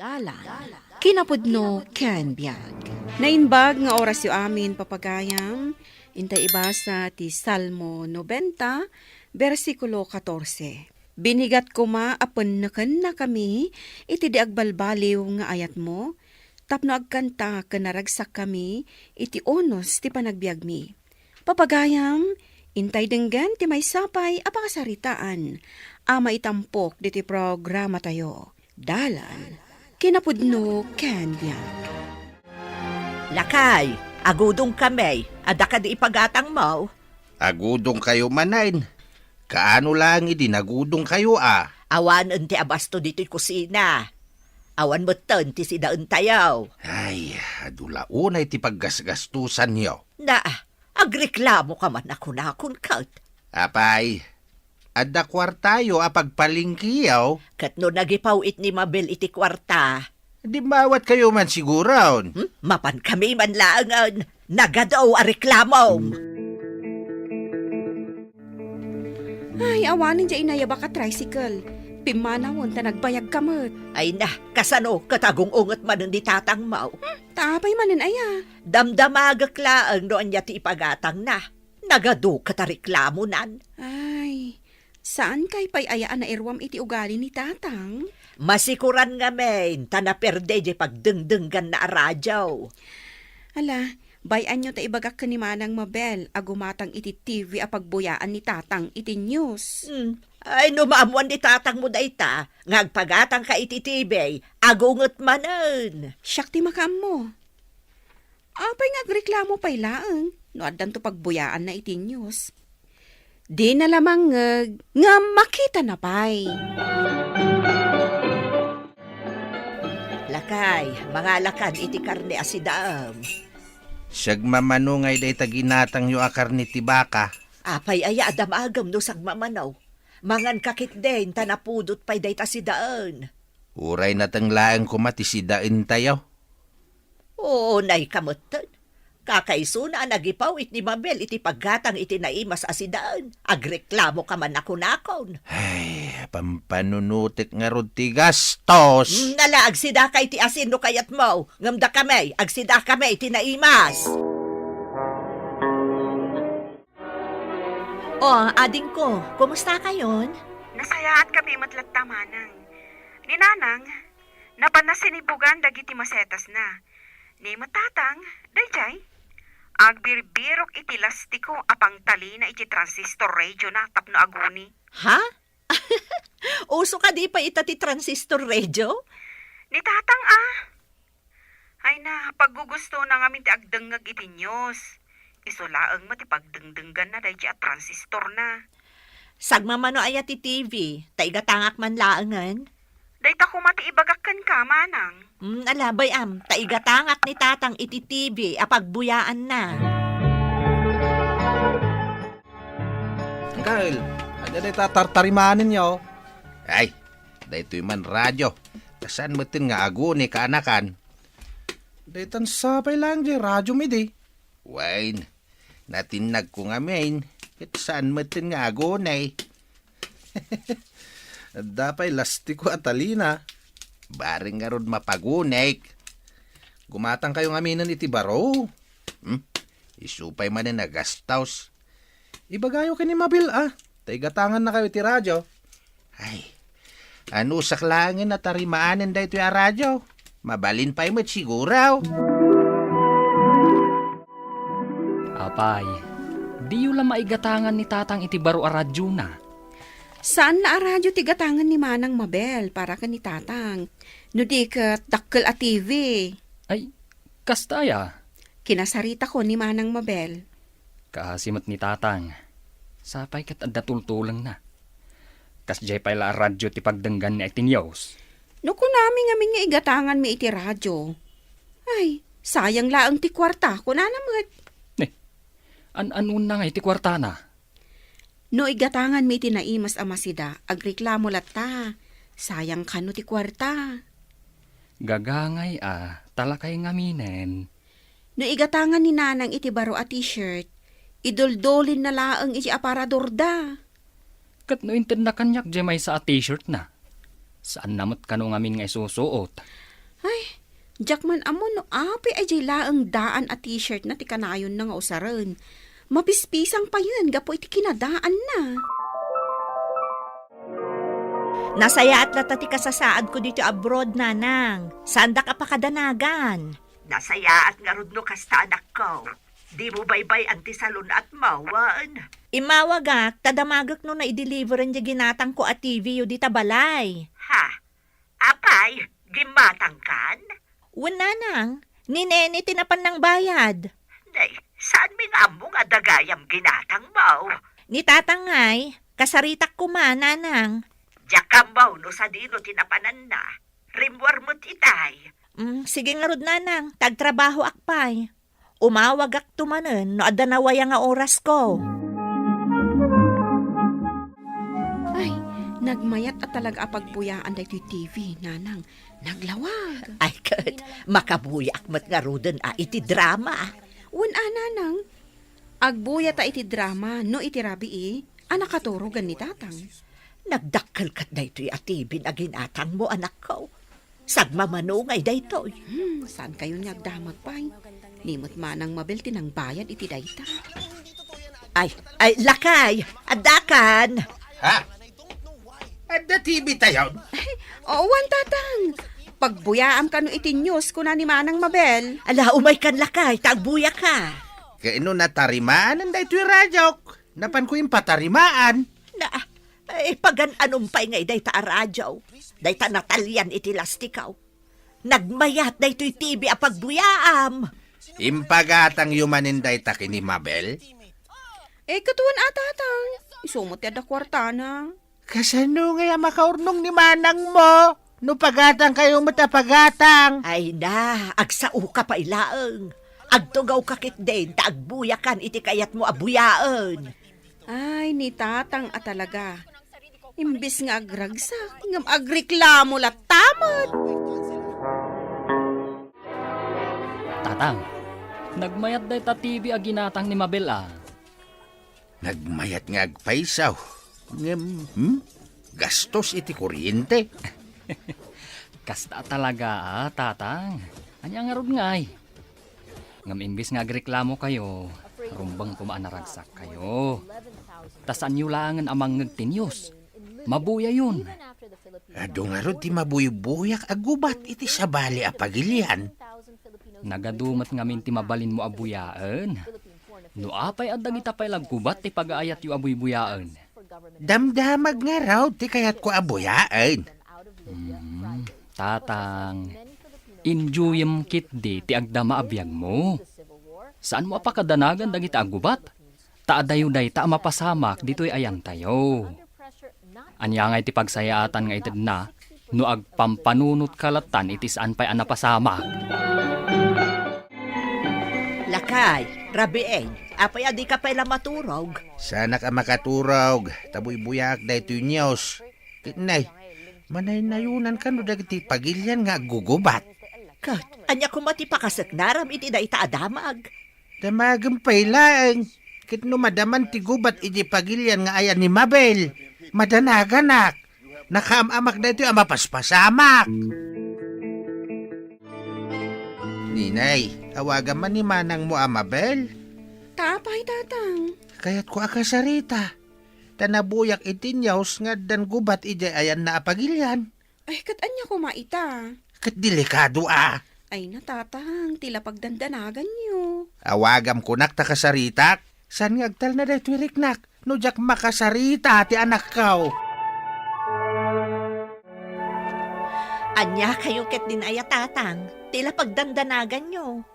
Dalan, kinapudno ken biag. Nainbag nga oras yu amin papagayam, intay ibasa ti Salmo 90, versikulo 14. Binigat ko ma apan naken na kami, iti di agbalbaliw nga ayat mo, tapno agkanta kanaragsak kami, iti onos ti panagbiag mi. Papagayam, intay denggan ti may sapay apakasaritaan, ama itampok diti programa tayo. Dalan, kinapudno ken biag. Lakay, agudong kami, ada ka di ipagatang mo. Agudong kayo manain. Kaano lang idinagudong kayo Awan enti abasto dito'y kusina. Awan mo ti sidaon tayo. Ay, adulaunay ti paggasgastusan niyo. Na, agreklamo ka man ako na akong kat. Apay, adda kwartayo apagpalingkiyaw. Kat no nagipawit ni Mabel iti kwarta. Di mawat kayo man siguron. Mapan kami man laangan. Nagadaw a reklamo. Ay, awanin dya inayaba ka tricycle. Pimanawon ta nagbayag kamot. Ay na, kasano katagong ungot man di tatang mo. Tapay manin aya. Damdamagak laang noon niya ti ipagatang na. Nagado katareklamo nan. Ay, saan kay pay ayaan na irwam iti ugali ni tatang? Masikuran nga men, tanaperde di pagdengdenggan na radyaw. Ala, bayan nyo ta ibagak ka ni Manang Mabel, agumatang iti TV apagbuyaan ni tatang iti news. Ay, numaamuan di tatang mo da ita, ngagpagatang ka iti TV, agungot manen. Siyak ti makam mo. Apay ngagreklamo pay laang, no addan to pagbuyaan na iti news. Di na lamang nga makita na pay. Lakay, mga lakan iti karne asidaam. Siyagmamanungay day taginatang yu akar ni tibaka. Apay aya adam agam no sagmamanaw. Mangan kakit din, tanapudot pay day tasidaan. Uray na tanglaan ko matisidain tayo. Oo, nay kamutan. Kakaiso na nagipawit ni Mabel iti paggatang iti naimas asidaan. Agreklamo ka man ako nakon. Ay, pampanunutik nga rod ti gastos. Nala, agsida kay ti asin no kayat mo. Ngamda kami, agsida kami iti naimas. Ading ko, kumusta kayon? Nasayaat kami matlat tamanang. Ni Nanang, napanasinibugan dagiti masetas na. Ni matatang, dayjay. Agbirbirok iti lastiko apang tali na iti transistor radio na tapno aguni. Ha? Uso ka di pa itati transistor radio? Ni tatang Ay na, paggugusto na ngamin ti agdengag iti news. Isulaang mati pagdengdenggan na dayjay at transistor na. Sagmamano ayat ti TV, taigatangak man laangan. Dayta ko mati ibagakkan ka, Manang. Alabay taigatangak ni tatang iti TV, apagbuyaan na. Kyle, ada day tatartarimanin niyo. Ay, daytoy man radyo. Kasan matin nga aguni kaanakan. Day tan sapay lang di radyo mi di. Wain, natinag ko nga main. Kat saan matin nga agunay. Dapay lastiko at talina. Baring nga rod mapagunek. Gumatang kayo ngaminan iti baro. Isupay man na gastaws. Ibagayo ka ni Mabil Taigatangan na kayo iti radyo. Ay, ano saklangin na tarimaanin da ito yung radyo? Mabalin pa yung siguraw. Apay, di yun lang maigatangan ni tatang iti baro a radyo na. Saan na aradyo ti gatangan ni Manang Mabel para ka ni tatang? No di ka dakkel a TV. Ay, kastaya. Kinasarita ko ni Manang Mabel. Kahasimot ni tatang. Sapay kat adda tultulang na. Kasjay pala a radyo ti pagdenggan ni itinyaws. No ko namin nga igatangan mi iti radyo. Ay, sayang laang ti kwarta ko na namat. An-anon na nga iti kwarta na. No igatangan mi iti naimas amasida, agreklamo latta. Sayang ka no ti kwarta. Gagangay talakay ngaminen. No igatangan ni Nanang iti baro a t-shirt, idoldolin na laang iti aparador da. Kat no inted na kanyak jay may sa t-shirt na. Saan namot kano ngamin nga isusuot? Ay, Jackman amo no api ay jay laang daan at t-shirt na ti kanayon na nga usaran. Mapispisang pa yun, gapo iti kinadaan na. Nasaya at latati kasasaad ko dito abroad, nanang. Saan da ka pa kadanagan? Nasaya at nga rudno kasta anak ko. Di mo baybay anti salon at mawan. Imawagak, tadamagak no na i-deliveran di ginatang ko at TV yu di tabalay. Ha? Apay, gimatang kan? Wala nang, ni Nene tinapan ng bayad. Nay, saan mi nga mo nga dagayam ginatang mo? Ni tatangay, kasaritak ko nanang. Jakambaw no sa dino tinapanan na. Rimwar mo't itay. Sige nga rod nanang, tagtrabaho akpay. Umawag ak tumanen no adanawaya nga oras ko. Ay, nagmayat at talaga apagbuyaan da iti TV, nanang. Naglawag. Ay kat, makabuyak mat nga roden iti drama. Nanang. Agbuya ta iti drama, no iti rabi anakaturogan ni tatang. Nagdakkel kat na ito'y atibin a ginatang mo anak ko. Sagmamanungay da ito'y. Saan kayo nagdamag pa'y? Nimot manang mabel tinang bayad iti dayta. Ay, lakay, adakan. Ha? At da TV tayo? Wan tatang. Pagbuyaam ka no iti news ko na ni manang mabel. Ala, umay kan lakay, tagbuya ka. Kaino natarimaan ang daytoy radyo. Napan ko yung patarimaan. Pagan anumpay ngay dayta a radyo. Dayta natalyan iti lastikaw. Nagmayat dayto'y TV a pagbuyaam. Impagatang yumanin dayta kini Mabel. Katuan atatang. Isumot yada kwarta na. Kasano nga makaurnong ni manang mo? No pagatang kayo matapagatang. Ay na, agsao ka pa ilaang. Agtugaw kakit din, taagbuyakan iti kayat mo abuyaan. Ay, ni tatang at talaga. Imbis nga agragsak, ngam agreklamo latamat. Tatang, nagmayat day ta TV a ginatang ni Mabel Nagmayat nga agpaisaw. Gastos iti kuryente. Kasta talaga tatang. Anya nga rod ngay. Ngam imbis nga agreklamo kayo, rumbang tumaanaragsak kayo. Tas anyo langan amang nagtinyos. Mabuya yun. Ado nga ro ti mabuy-buyak agubat iti sabali a pagilian. Nagadumat ngamin ti mabalin mo abuyaan. No apay adag itapay lagkubat ti pag-aayat yu abuy-buyaan. Damdamag nga raw ti kayat ko abuyaan. Tatang, enjoyem kit di ti agdama abiyag mo. Saan mo apakadanagan dagiti agubat? Taadayo-day ta mapasamak dito'y ayan tayo. Anya nga iti pagsayaatan nga itid na, no agpampanunot kalatan itisaan pa'y anapasamak. Lakay, rabieng, apay adi ka pa'y maturog. Sana ka makaturog. Tabuy-buyak daytoy news. Kitnay, manay-nayunan ka no dagiti pagilian nga gugubat. Kat, anya kumati pakasak naram iti da ita adamag. Damagam pailaeng. Kit no madaman ti gubat iti pagilian nga ayan ni Mabel. Madanaganak. Nakaamamak daytoy a mapaspasamak. Ninay, awagan man ni manang mo Mabel. Tapay tatang. Kaya't ko akasarita. Tanabuyak itinyaws nga dan gubat iti ayan na apagilian. Ay, katanya ko maita. Kat delikado Ay natatang, tila pagdandanagan nyo. Awagam ko nak takasaritak. San nga agtal na daytoy riknak? No jak makasarita ti anak kaw. Anya kayo ket din aya tatang, tila pagdandanagan nyo.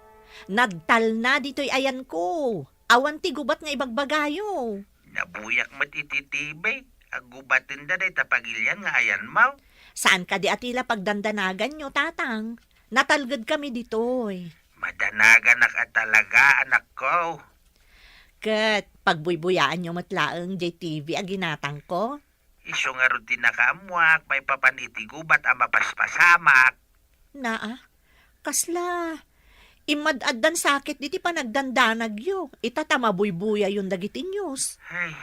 Nagtal na dito'y ayan ko. Awan ti gubat nga ibagbagayo. Nabuyak mat ititibay. Agubatin da day tapagilian nga ayan mau. Saan ka di atila pagdandanagan nyo, tatang? Natalgad kami dito'y. Madanagan at talaga anak ko. Kat, pagbuybuyaan nyo matlaang JTV aginatang ko. Iso nga rutin nakaamwak, may papaniti gubat ang mapaspasamak. Kasla. Imadaddan sakit diti panagdandanag yo. Itatamabuy-buya yung dagiti news. Ay,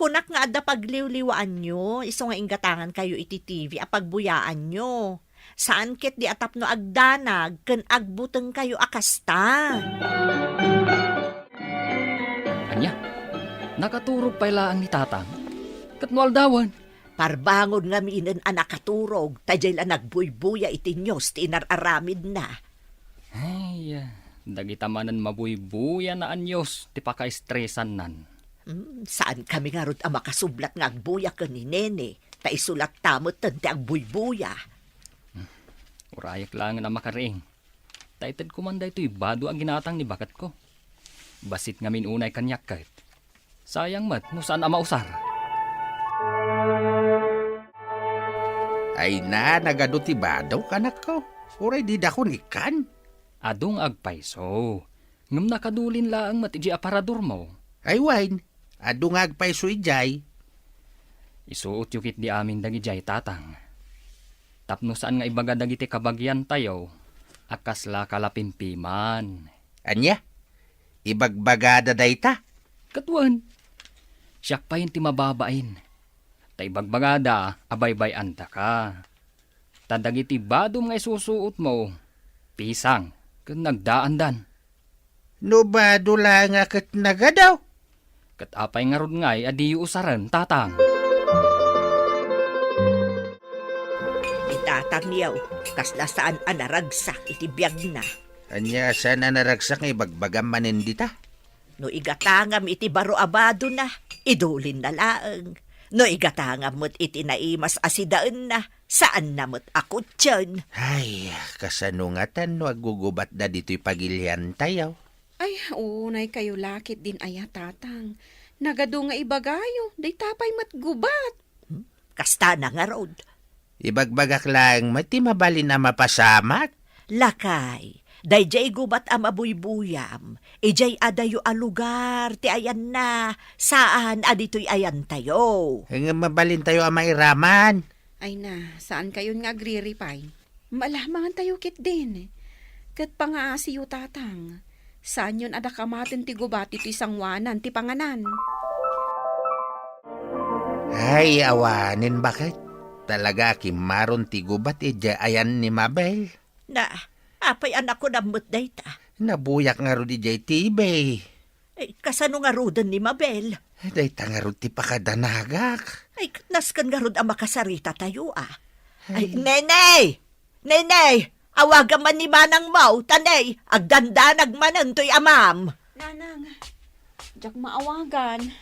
Kunak nga adda pagliwliwaan nyo, iso nga inggatangan kayo iti TV a pagbuyaan nyo. Saan ket di atap no agdanag, ken agbuteng kayo akasta. Anya, nakaturog pa ilaan ni tatang. Katnual dawan. Parbangon nga minen anak katurog, tajay la nagbuybuya itinyos ti inararamid na. Ay, dagita manan mabuybuya na anyos, ti paka-estresan nan. Saan kami nga rod ang makasublat nga agbuya ka ni Nene, ta isulat tamot tante agbuybuya. Urayak lang na makaring. Taitad ko man da ito'y bado ang ginatang ni bakat ko. Basit ngamin unay kanyak kahit. Sayang mat, no saan ang mausar? Ay na, nagadutibadaw kanak ko. Uray di dakon ikan. Adong agpaiso. Ngam nakadulin laang mat iji aparador mo. Ay wine, adungag pa'y suijay. Isuot yukit di amin dagijay tatang. Tapno saan nga ibaga dagiti kabagyan tayo, akasla kalapimpiman. Anya, ibagbagada dayta. Katuan, siyak pa yun ti mababain. Ta ibagbagada, abaybay anta ka. Ta dagiti badom nga isusuot mo, pisang, kung nagdaandan. No ba dula nga kat nagadaw? Kat apay nga rod ngay, adiyo usaran, tatang. Itatang niyaw, kasla saan anaragsak iti biyag na. Anya, sana naragsak nga ibagbagam manindita. No igatangam iti baro abado na, idulin na laeng. No igatangam mo't iti naimas asidaan na, saan na mo't akot tiyan. Ay, kasanungatan no agugubat na dito'y pagilian tayo. Ay, unay kayo lakit din aya tatang. Nagado nga ibagayo, day tapay matgubat. Kasta na nga rod. Ibagbagak lang, mati mabalin na mapasamak. Lakay, dayjay gubat am abuy-buyam, ijay adayo a lugar, ti ayan na, saan adito'y ayan tayo. Nga mabalin tayo ang mairaman. Ay na, saan kayo nga agriripay? Malamangan tayo kit din. Kat pangaasiyo tatang. Saan yun ada kamatin ti gubat iti sangwanan ti panganan? Ay, awanin bakit? Talaga kimaron ti gubat ija ayan ni Mabel. Na, apay anak ko namot dayta. Nabuyak nga ro di jay tibay. Ay, kasano nga rodan ni Mabel? Dayta nga ro ti pakadanagak. Ay, naskan nga rod ang makasarita tayo ah. Ay, Nenay! Nenay! Awagan man ni Manang Mau, tanay, agdandanag manan to'y amam. Nanang, jak maawagan.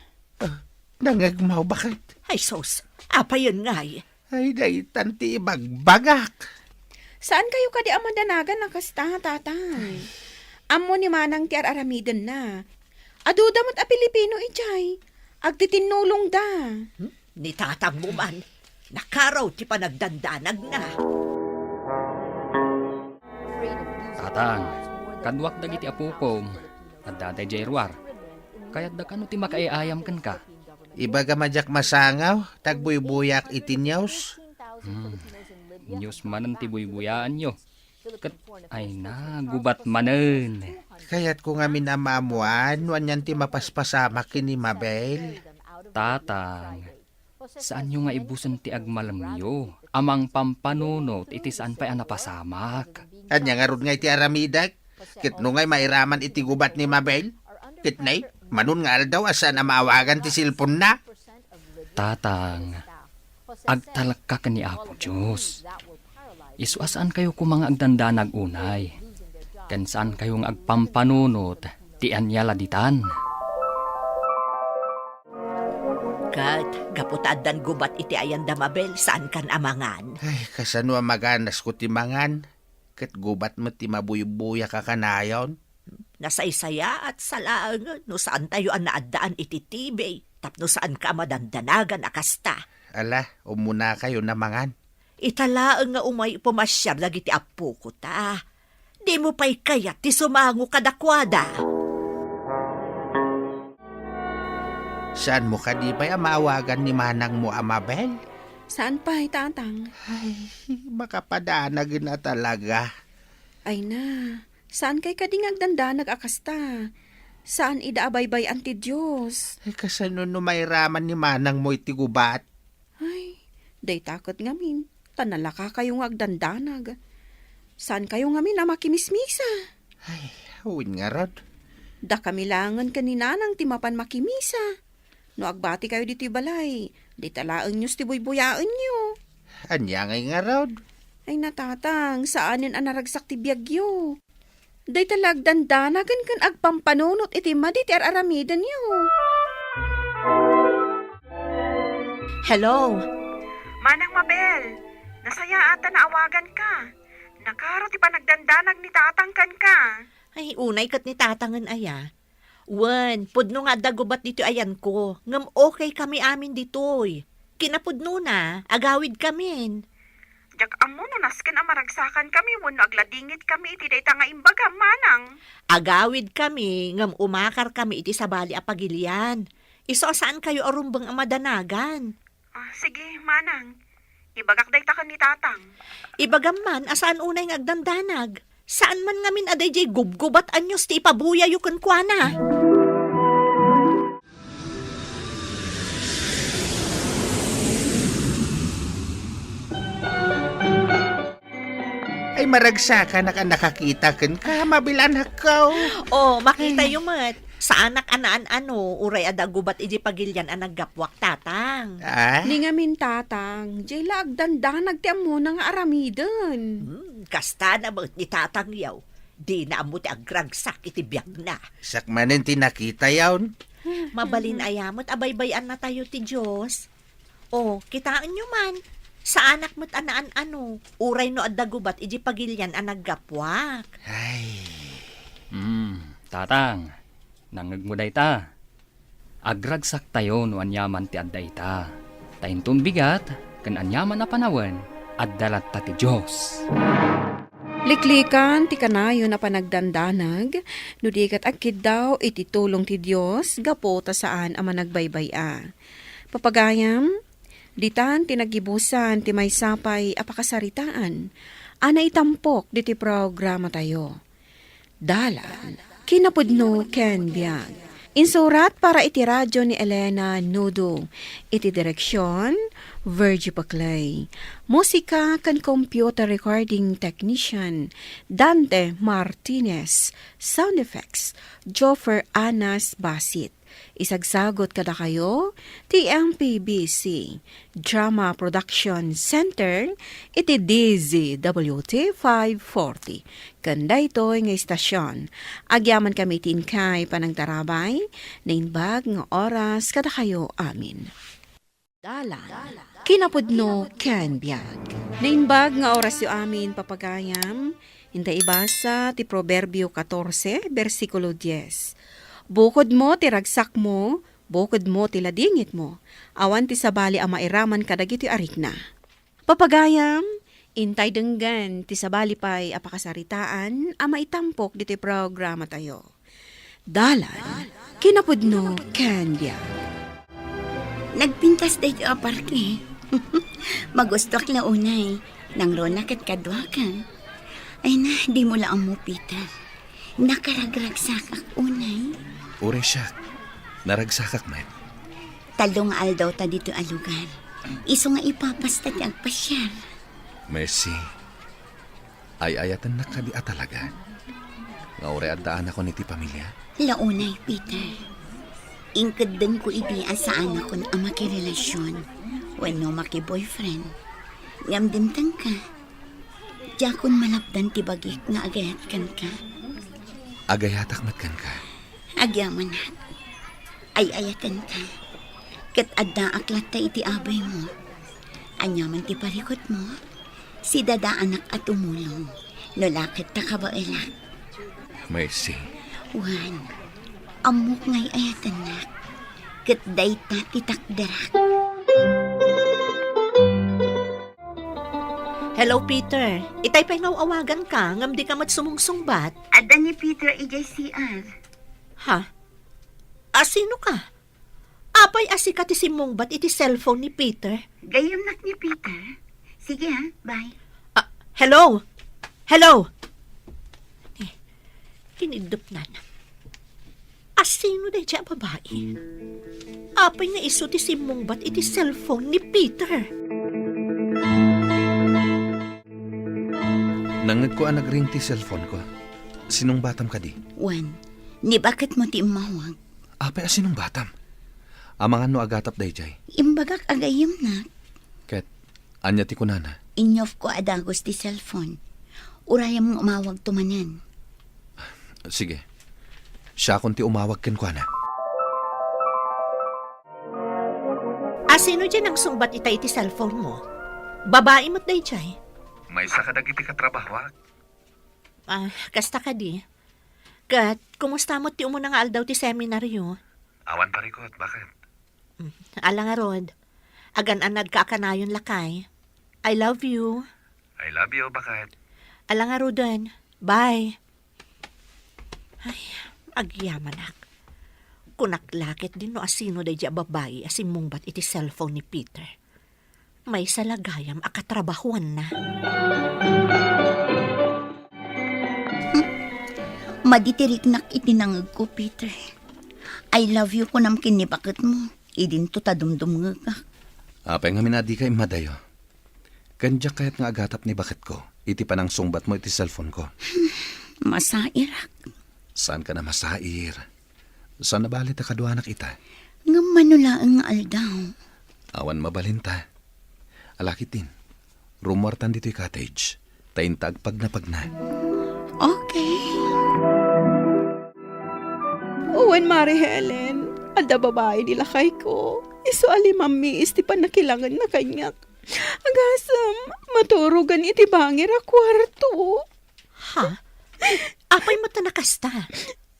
Nangagmaw bakit? Ay, sos, apa yun ngay? Ay, daytan ti ibagbagak. Saan kayo kadi amadanagan ng kasta, tatay? Amo ni Manang ti aramiden na. Aduda mo't a Pilipino ijay. Agtitinulong da. Ni tatang mo man, nakaraw ti panagdandanag na. Tatang, kadwak dagiti apukom, at daday jayrwar. Kaya't da kano ti makaiayam kan ka. Ibaga majak masangaw, tagbuybuyak itinyaws. News manan ti buybuyaan nyo. Kat, ay na, gubat manan. Kaya't kung amin amamuan, wanyan ti mapaspasamak kini Mabel. Tatang, saan nyo nga ibusan ti agmalam niyo? Amang pampanunot, iti saan pa'y anapasamak. Anya nga rod nga iti aramidag. Kitno nga'y mairaman iti gubat ni Mabel. Kitnay, manun nga aldaw asan na maawagan ti silpon na. Tatang, agtalak ka ni Apo Diyos. Isu asaan kayo kumanga agdandanag unay. Kan saan kayong agpampanunot, ti anyala ditan. Kat, gaputadan gubat iti ayan da Mabel, saan kan amangan? Ay, kasano ang maganas ko ti mangan. Kat gubat mo ti mabuybuya ka kanayon. Nasaysaya at salaang no saan tayo ang naadaan iti tibay, tapno saan ka madandanagan akasta. Ala, umuna kayo na mangan. Italaang nga umay pumasyar lagi ti apo ko ta. Di mo pa'y kayat ti sumango kadakwada. Saan mo ka di ba maawagan ni manang mo, Amabel? Saan pa, tatang? Ay, makapadanag na talaga. Ay na, saan kay kading agdanda nag-akasta? Saan idaabaybay anti Diyos? Ay, kasano no mairaman ni manang mo iti gubat? Ay, day takot ngamin. Tanalaka kayo nga agdandanag. Saan kayo nga na makimismisa? Huwin nga rod. Da kami langan kaninanang timapan makimisa. No agbati kayo dito balay, di talaan nyo sti buybuyaan nyo. Anya nga rod. Ay natatang, saanin ang naragsak ti biyagyo? Day talag dandanagan kan agpampanunot iti maditi aramidan nyo. Hello? Manang Mabel, nasaya ata na awagan ka. Nakaro ti pa nagdandanag ni tatangkan ka. Ay, unay kat ni tatangan aya. Wen, pudno nga dagubat dito ayan ko. Ngam okay kami amin ditoy. Kinapudno na, agawid kami. Jak amo no nasken ang maragsakan kami wano agladingit kami iti dayta nga imbaga manang. Agawid kami, ngam umakar kami iti sabali a pagilian. Iso saan kayo arumbang ang madanagan? Sige, manang. Ibagak dayta ka ni tatang. Ibagam man, asaan unay nga agdandanag? Saan man ngamin aday jay gubgubat anyos ti ipabuya yukan kwa na? Ay maragsakan na ka nakakita kan ka, mabilan hakaw. Oh, makita yung mat. Sa anak anaan ano, uray adagubat iji pagilyan ang naggapwak tatang. Ni nga min tatang, jay la agdandanag ti amo nga aramidan. Kasta na mo ni tatang yaw. Di na amo ti agragsak iti biyag na. Sakmanin tinakita yawn. Mabalin ayamot, abaybayan na tayo ti Diyos. Oh, kitaan nyo man. Sa anak mo't anaan ano, uray no adagubat iji pagilyan ang naggapwak. Ay, Tatang, nangagmuday ta. Agragsak tayo no anyaman ti adday ta. Taintun bigat, kan anyaman na panawan, addalat ta ti Diyos. Liklikan ti kanayo na panagdandanag, no dikat agkid daw iti tulong ti Dios gapo ta saan ang managbaybaya. Papagayam, ditan tinagibusan ti may sapay apakasaritaan, ana itampok diti programa tayo. Dalan, kinapudno ken biag. Insurat para iti radyo ni Elena Nudo. Iti direksyon, Virgie Paclay. Musika kan computer recording technician, Dante Martinez. Sound effects, Joffer Anas Basit. Isagsagot kada kayo, TMPBC, Drama Production Center, iti DZWT 540. Kanda ito'y nga istasyon. Agyaman kami tinkay panagtarabay, na inbag nga oras kada kayo amin. Dalan, kinapudno ken biag. Na inbag nga oras yu amin papagayam, inta ibasa ti Proverbio 14, versikulo 10. Bukod mo ti ragsak mo, bukod mo ti ladingit mo, awan ti sabali ang mairaman kadagiti arik na. Papagayam, intay denggan ti sabali pay apakasaritaan ang maitampok diti programa tayo. Dalan, kinapudno kandia. Nagpintas dito a parke. Magustok la unay. Nang rona kat kadwakan. Ay na, di mo lang mo Peter. Nakaragragsak ak unay. Ure siya. Naragsakak man. Talong aldaw ta dito alugan. Iso nga ipapasta ti agpasyar. Mercy. Ay ayatan na kadi talaga. Nga ure at daan ako niti pamilya. Launay, Peter. Ingkadeng ko ibiya sa anak ko na makirelasyon. Wano maki-boyfriend. Ngam dintang ka. Diyakon malapdan ti bagik nga agayat kan ka. Agayatak matkan ka. Agyaman na. Ay ayatan ka. Kat adda aklat ta iti abay mo. Anyaman ti parikot mo. Si dada anak at umulong. Nolakit ta ka ba elak? Mercy. Wan. Amok ngay ayatan na. Kat day ta titakdarak. Hello, Peter. Itay pa nga awagan ka, ngam di ka mat sumungsungbat. Adda ni Peter EJCR. Ha? Sino ka? Apay asika ti simong bat iti cellphone ni Peter? Gayam nak ni Peter. Sige ha, bye. Hello? Hello? Kinigdop na na. Sino na siya babae? Apay nga iso ti simong bat iti cellphone ni Peter? Nangag ko ang nagring ti cellphone ko. Sinong batam ka di? Wan, ni bakit mo ti umawag? Apay sinong batam? Amangan no agatap dayjay. Imbagak agayim na. Ket, anya ti kunana. Inyof ko adagos ti cellphone. Uraya mong umawag tumanan. Sige. Siya kung ti umawag ken kuana. Sino dyan ang sumbat itay ti cellphone mo? Babae mo't day chay? May isa ka dagiti katrabaho. Kasta ka di. Kat, kumusta mo't ti umunang aldaw ti seminaryo? Awan parikot, bakit? Ala nga rod, agan-anad ka akanayon lakay. I love you. I love you, bakit? Ala nga rodan, bye. Ay, agyaman ak. Kunaklakit din no asino day dya babae asimong bat iti cellphone ni Peter. May salagayam akatrabahuan na. Maditiriknak itinangag ko, Peter. I love you ko nam kinibakit mo. Idin to tadumdum nga. Apay nga minadi kay madayo. Kandya kahit nga agatap ni bakit ko. Iti pa nang sungbat mo iti cellphone ko. Masairak. Saan ka na masair? Saan nabalit na kaduanak ita? Nga manulaang nga aldaw. Awan mabalinta. Alakitin. Rumortan dito'y cottage. Taintag pag na. Okay. Uwan, Mari Helen. Ada babae nila kay ko. Iso ali mami, isti pa nakilangan na kanyak. Agasam, maturugan iti bangir a kwarto. Ha? Apay mo ta nakasta?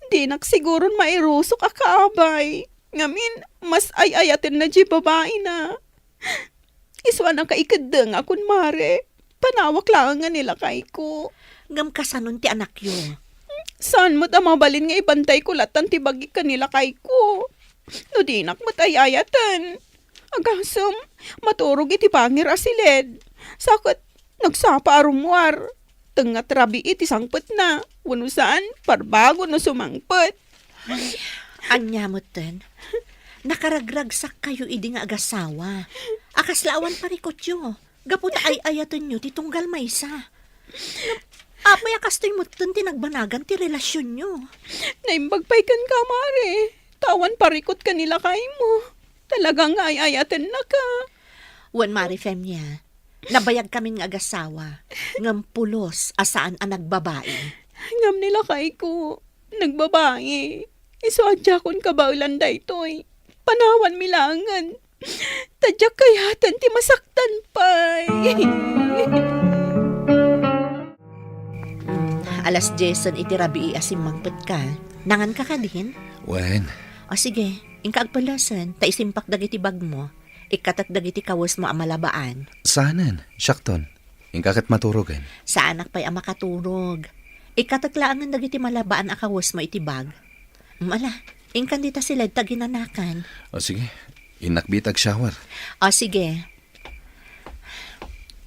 Di naksiguron mairusok a kaabay. Ngamin, mas ayayatin na di babae na. Iswa na kaikadang akon, Mare. Panawak lang nga nila kay ko. Ngam kasanon ti anak yo. Saan mo't amabalin nga ibantay ko latan ti bagi kanila kay ko. No dinak mo't ayayatan. Agasam, maturog iti pangir asilid. Sakot, nagsapa arumwar. Tengat rabi iti sangpet na. Wano saan, parbago na sumangpet. Anya mo ten. Nakaragragsak kayo idi nga agasawa. Akaslawan parikot yo. Gaputa ay ayatan nyo ti tunggal maysa. Apay akastoy mo ten tinagbanagan ti relasyon nyo. Naimbagpay kan ka, Mare. Tawan parikot kanila kay mo. Talagang ayayatan na ka. Wan Mari Femnia, nabayag kami nga agasawa. Ngam pulos asaan ang nagbabae. Ngam nila kay ko. Nagbabae. Isuadya kon kabaulan da ito'y. Panawan milangan. Tadyak kayatan ti masaktan pa'y. Alas Jason itirabi asimangpet ka. Nangan ka din? Wen, O sige, ingka agpalasan, ta isimpak dagiti bag mo. Ikatak dagiti kawas mo amalabaan. saanan? Syakton. Ingkakit maturugan. Sa anak pa'y makaturog. Ikataklaan dagiti malabaan akawas mo iti bag. Mala, ingkan dita sila taginanakan. O sige, inakbitag shower. O sige.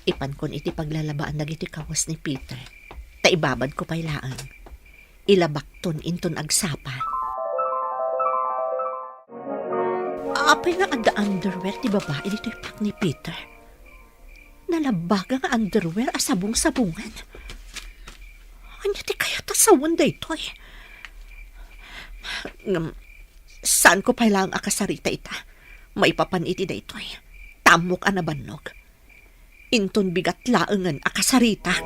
Ipan kon iti paglalabaan dagiti kawas ni Peter. Ta ibabad ko pa'y laang. Ilabakton inton agsapa. Apay nga ang underwear ti babae dito'y pak ni Peter. Nalabaga nga underwear asabong-sabungan. Anya ti kaya tasawan da ito eh. Saan ko pala ang akasarita ita? Maipapan iti da ito eh. Tamok anabanog. Inton bigat laangan akasaritak.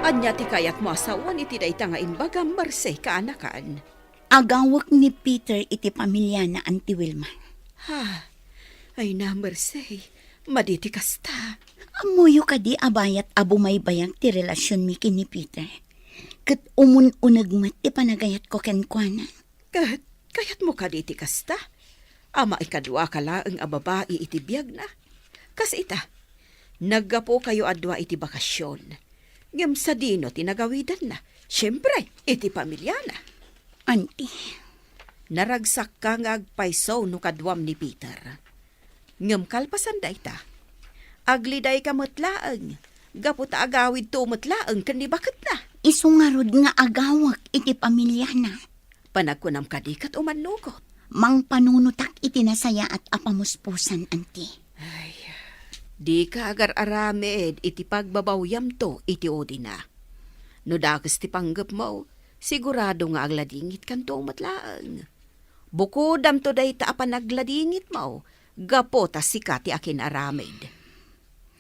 Anya ti kayat mo asawan iti dayta nga imbagam marsay kaanakan. Agawak ni Peter iti pamilya na Auntie Wilma. Ha, ay na marsay. Maditi kasta. Amuyo ka di abayat abo may bayang ti relasyon mi kini Peter. Kat umun-unag mat ti panagayat ko kenkwana. Kayat mo ka diti kasta. Ama ikadwa ka laang ababae iti biyag na. Kas ita, naggapo kayo adwa iti bakasyon. Ngam sa dino tinagawidan na. Siyempre, iti pamilya na. Auntie, Naragsak ka nga agpayso no kadwam ni Peter. Ngam kalpasan da ita. Agliday ka matlaang. Gaputa agawid to matlaang kanibakit na. isungarod nga agawak iti pamilya na. Panagkunam kadikat umanugot. Mang panunutak iti nasaya at apamuspusan, Auntie. Di ka agar aramid iti pagbabawyam to iti odi na. No dakas ti panggap mo, sigurado nga agladingit kanto matlaan. Bukodam to day ta apan agladingit mo, gapo ta sika ti akin aramid.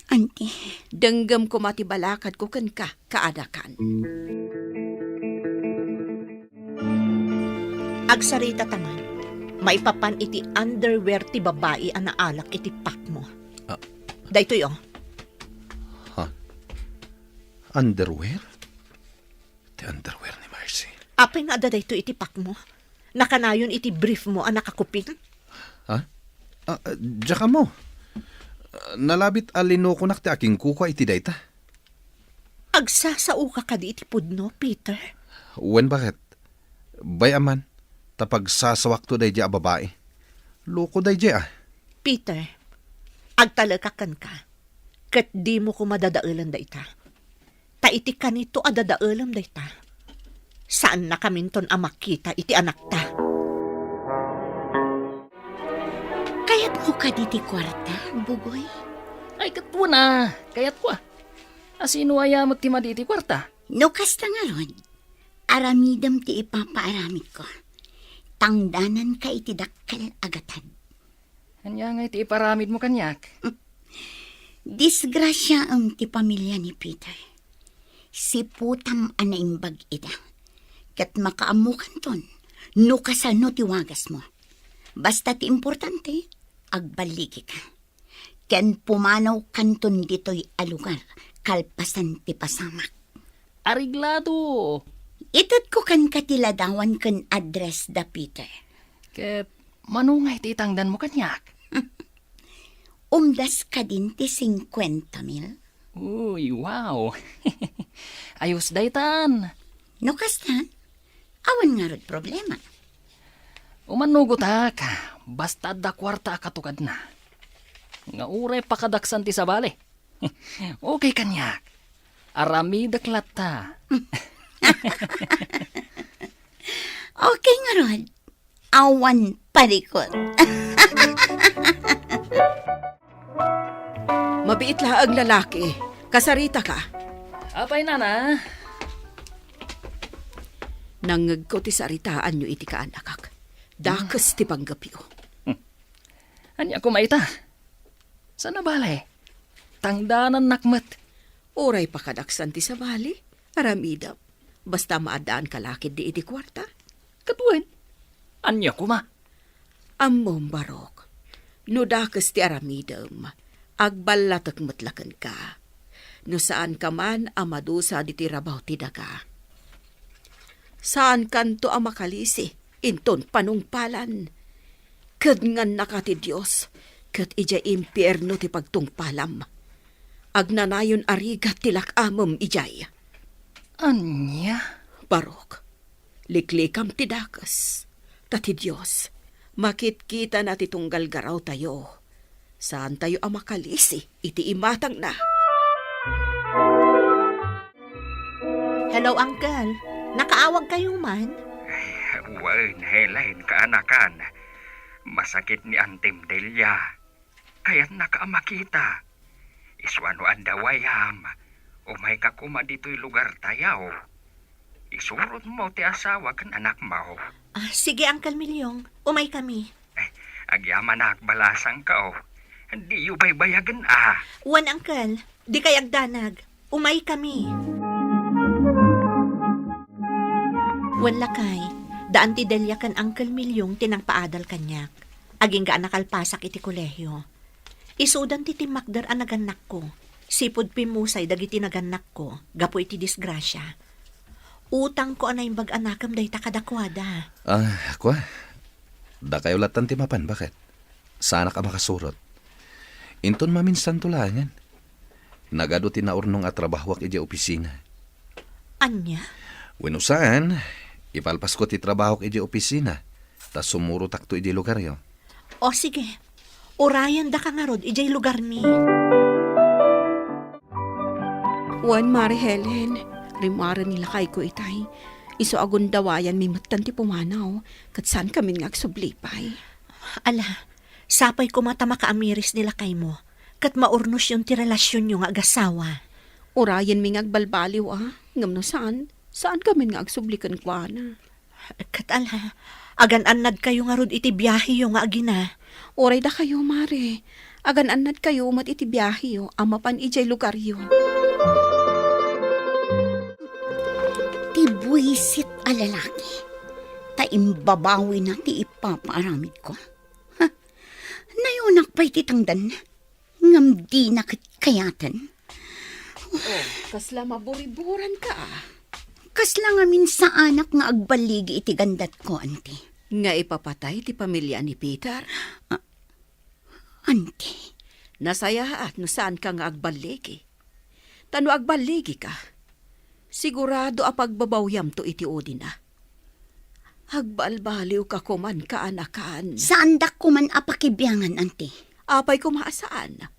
Auntie, Denggam ko matibalakad ko kan ka, kaadakan. Agsarita taman, maipapan iti underwear ti babae ang naalak iti pak mo. Ah. Daytoy oh. Underwear? The underwear ni Marcy. Apay nga da daytoy iti pak mo. Nakanayon iti brief mo ang nakakupin. Diyan ka mo. Nalabit alino ko nakti aking kuka iti dayta. Agsasao ka di iti pudno, Peter. Wen bakit? Bayaman, tapag sasawak to day a babae. Loko day Peter, agtalakakan ka. Kat di mo ko madadaulan dayta. Ta iti kanito adadaulam dayta. Saan na kaminton ang makita iti anak ta? kayat mo ka diti kwarta, Bugoy? Ay, katwa na. Kayat ko. Asino ayamot ti maditi kwarta? No kasta nga ron, aramidam ti ipapaaramid ko. Tangdanan ka iti dakkel agatan. Kanya nga iti iparamid mo kanyak. Disgrasya ang ti pamilya ni Peter. Si putam anaimbag ida. Kat makaamukan ton, no kasano ti wagas mo. Basta ti importante, agbaligi ka. Ken pumanaw kanton dito'y alugar, kalpasan ti pasamak. Ariglado. Itot ko kan katiladawan kan address da Peter. Ket manungay ti itangdan mo kanyak. Umdas ka din ti 50,000. Uy, wow. Ayos daytan. No kasta, awan nga rod problema. Umanugot basta da kwarta katukad na. Nga uray pakadaksan ti sabali. Okay kanyak. Arami daklat ta. Okay nga rod, awan parikot. Mabiit laang lalaki. Kasarita ka. Apay nana. Nangag ko ti saritaan nyo iti kaanakak. Dakas ti panggapyo. Anya kumaita. Sana balay. Tangdanan nakmet. Oray pakadaksan ti sabali. Aramidam. Basta maadaan kalakid di iti kwarta. Katuin. Anya kuma. Ammom barok. No dakas ti aramidam. Agbalatak matlakan ka. No saan ka man amadusa di ti rabaw ti daga. Saan kanto ang makalisi? Inton panungpalan. Kad ngan nakati Diyos, kat ija impierno ti pagtungpalam. Agnanayon arigat tilak amom ijay. Anya? Barok, liklikam ti dakas. Tati Diyos, makit-kita na ti tunggal garaw tayo. Saan tayo ang makalisi? Iti imatang na. Hello, Uncle. Nakaawag kayo man? Wain helain kaanakan. Masakit ni Antim Delia. Kaya't nakaamakita. Iswano andawayam. Umay ka kuma dito'y lugar tayaw. Isurot mo ti asawa kan anak mo. Sige, Uncle Milyong. Umay kami. Agyaman na akbalasang ka Hindi yu baybayagan Wan, Uncle. Di kay agdanag. Umay kami. Wan lakay. Daan ti Delia kan Uncle Milyong tinang paadal kanyak. Aging ka nakalpasak iti kolehyo. Isudan ti timakder ang naganak ko. Sipod pimusay dagiti naganak ko. Gapo iti disgrasya. Utang ko anay bag anakam day takadakwada. Ako da kayo latan ti mapan, bakit? Sana ka makasurot. Inton maminsan tulangan. Nagado tinaurnong at trabahwak iti opisina. Anya? Weno saan, ipalpas ko ti trabahok iti opisina. Tas sumuro takto iti lugar yo. O sige, orayan da ka nga rod, ijay lugar mi. Wan, Mari Helen. Rimara nila kay ko itay. Iso agon dawayan may matan ti pumanaw. Kat saan kami nga agsublipay. Ala, sapay ko mata makaamiris nila kay mo. kat maurnos yung ti relasyon nyo nga agasawa. Urayan mi nga agbalbaliw ngam no saan? Saan kami nga agsublikan kwa na? Kat ala, agan-anad kayo nga rod iti biyahe yung nga agina. Oray da kayo, mare. Agan-anad kayo mat iti biyahe yo, amapan ijay lugar yo. Ti buisit a lalaki. Ta imbabawi na ti ipapaaramid ko. Ha? Nayunak pa'y titangdan na. Ngam di na kayatan. Kasla maburiburan ka. Kasla nga min sa anak nga agbaligi iti gandat ko, auntie. Nga ipapatay ti pamilya ni Peter. Auntie, Nasaya at no saan ka nga agbaligi. Tano agbaligi ka. Sigurado apagbabawyam to iti odi na. Agbalbaliw ka kuman kaanakan. saan dak ko man apakibyangan, auntie? Apay kumaasaan.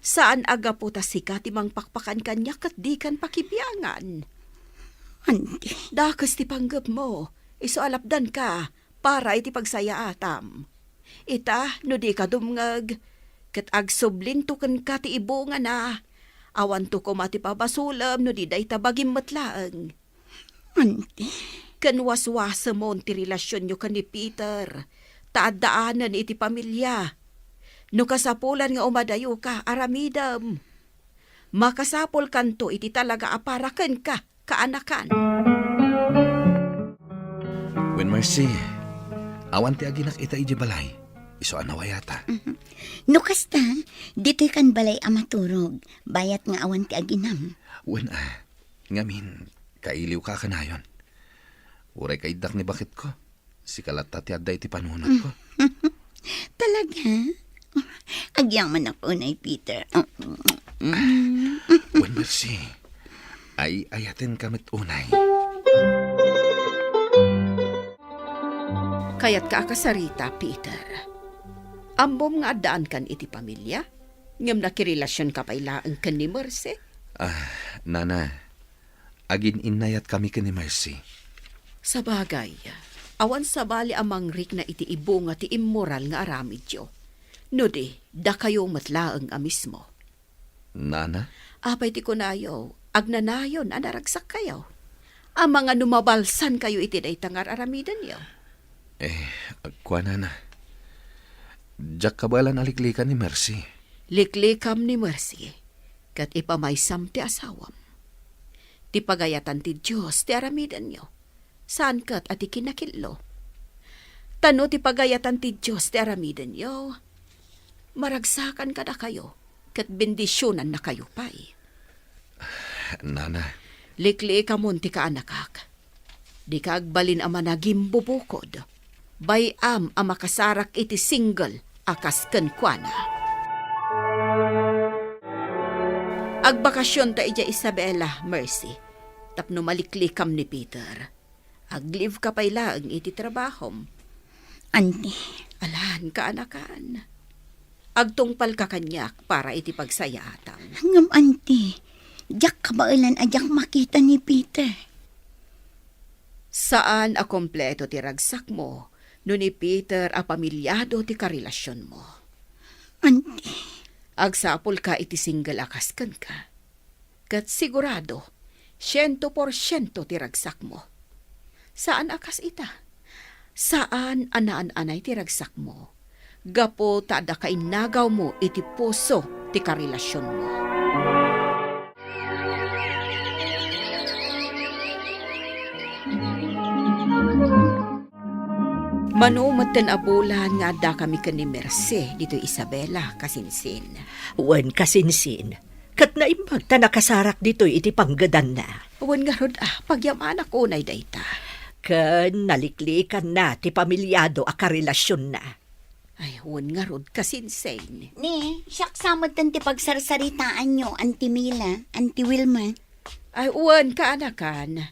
Saan aga po ta sika timang pakpakan kanya kat di kan pakibyangan. Auntie, Dakas ti panggap mo. Iso alapdan ka para iti pagsaya atam. Ita no di ka dumngag. Kat agsublinto kan ka ti ibunga na. Awan to ko mati pabasulam no di day tabagim matlaang. auntie, Kanwaswasa mo ti relasyon nyo kan ni Peter. Taadaanan iti pamilya. No kasapulan nga umadayo ka, aramidam. Makasapol kanto iti talaga aparakan ka, kaanakan. When Mercy, awan ti aginak ita iji balay. Iso anawayata. no kasta, dito'y kan balay amaturog. Bayat nga awan ti aginam. When ngamin, kailiw ka kanayon. Uray kaidak ni bakit ko. Si kalata ti adda iti panunod ko. Talaga? Agyang man ako na Peter. When Mercy, ay ayaten kamit unay. Kaya't ka akasarita, Peter. Ambom nga adaan kan iti pamilya. Ngam nakirelasyon ka pailaan kan ni Mercy. Nana, agin inayat kami ka ni Mercy. Sa bagay, awan sa bali amang rik na iti ibo nga ti immoral nga aramid yo. No di, da kayo matlaang amismo. Nana? Apay ti kunayo, agnanayon anaragsak kayo. Ang mga numabalsan kayo iti day tangar aramidan yo. Kwa nana. Diyak kabalan aliklikan ni Mercy. Liklikam ni Mercy, kat ipamaysam ti asawam. Ti pagayatan ti Diyos ti aramidan yo. Saan kat at ikinakilo? Tano ti pagayatan ti Diyos ti aramidan yo. Maragsakan ka na kayo, kat bendisyonan na kayo pa'y. Nana, Likli ka mon ti kaanakak. Di ka agbalin ama naging bubukod. Bayam ang makasarak iti single akas kenkwana. Agbakasyon ta ija Isabela, Mercy. Tapno maliklikam ni Peter. Aglive ka payla ang iti trabahom. Auntie, Alan ka anakan. Agtungpal ka kanyak para iti pagsayatang. hangam auntie. Diyak kabailan adyak makita ni Peter. Saan a kompleto ti ragsak mo no ni Peter a pamilyado ti karelasyon mo? Auntie, Agsapol ka iti single akaskan ka. Kat sigurado, 100% ti ragsak mo. Saan akas ita? Saan anaan-anay ti ragsak mo? Gapo tada kainagaw mo iti puso ti karelasyon mo. Manumat ten abulan nga da kami ka ni Mercy dito Isabela kasinsin. Wen kasinsin. Kat naimbag ta nakasarak dito'y iti panggadan na. Awan nga rod pagyamanak unay dayta. Ken naliklikan na ti pamilyado a karelasyon na. Ay, awan nga rod kasinsin. ni, siyak samad tan ti pagsarsaritaan nyo, Auntie Mila, Auntie Wilma. Ay, awan ka anakan.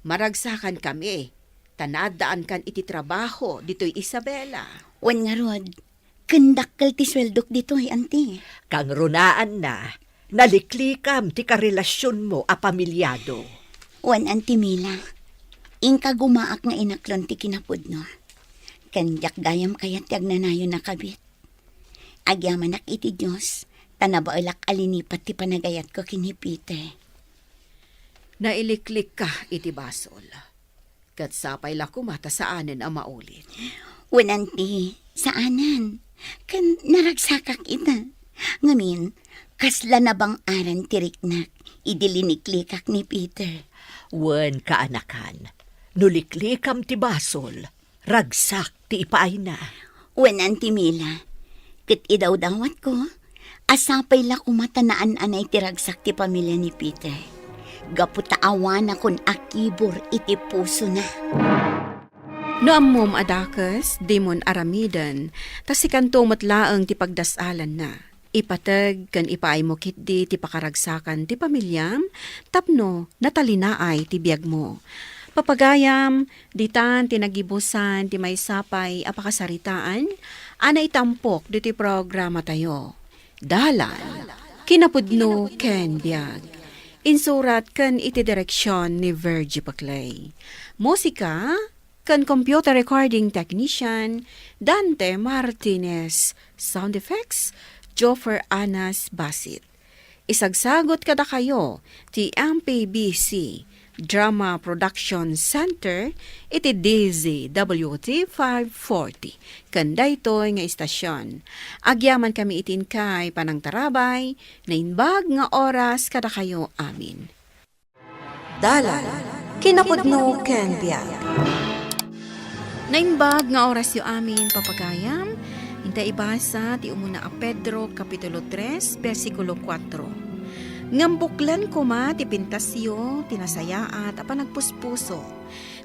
Maragsakan kami. Tanadaan kan iti trabaho dito'y Isabela. Wan nga rod, kendakkel ti sweldok dito, Auntie. Kang runaan na, naliklikam ti karelasyon mo a pamilyado. Wan, Auntie Mila, ingka gumaak nga inaklon ti kinapod no. Kanyak gayam kayat yag nanayo na kabit. Agyaman iti Diyos, tanabailak alinipat ti panagayat ko kinipite. Nailiklik ka iti basol. Kat sapay la kumata saanen ang maulit. Wananti, saanan? Kan naragsakak ita. Ngamin, kasla na bang aran tiriknak, idiliniklikak ni Peter. Wen kaanakan. Nuliklikam ti basol. Ragsak ti ipaay na. Wananti Mila, kit idaw-dawat ko, asapay la kumatanaan anay tiragsak ti pamilya ni Peter. Gaputaawan akon akibor iti puso na. No ammom adakas, dimon aramidan, tasikanto matlaang ti pagdasalan na. Ipatag kan ipaay mo kitdi ti pakaragsakan ti pamilyam, tapno natalinaay ti biyag mo. Papagayam, ditan tinagibusan ti may sapay apakasaritaan, anay tampok di ti programa tayo. Dalan, kinapudno ken biyag. Insurat kan iti direksyon ni Virgie Paclay. Musika kan computer recording technician Dante Martinez. Sound effects Joffer Anas Basit. Isagsagot kada kayo ti MPBC Drama Production Center iti DZWT 540. Kanda ito'y nga istasyon. Agyaman kami itin kay Panang Tarabay na inbag nga oras kada kayo amin. Dalan, kinapudno ken biyag. Naimbag nga oras yu amin papagayam, hinta ibasa ti umuna a Pedro Kapitulo 3, versikulo 4. Ngambuklan ko ma ti pintasyo, tinasayaat, apan nagpuspuso.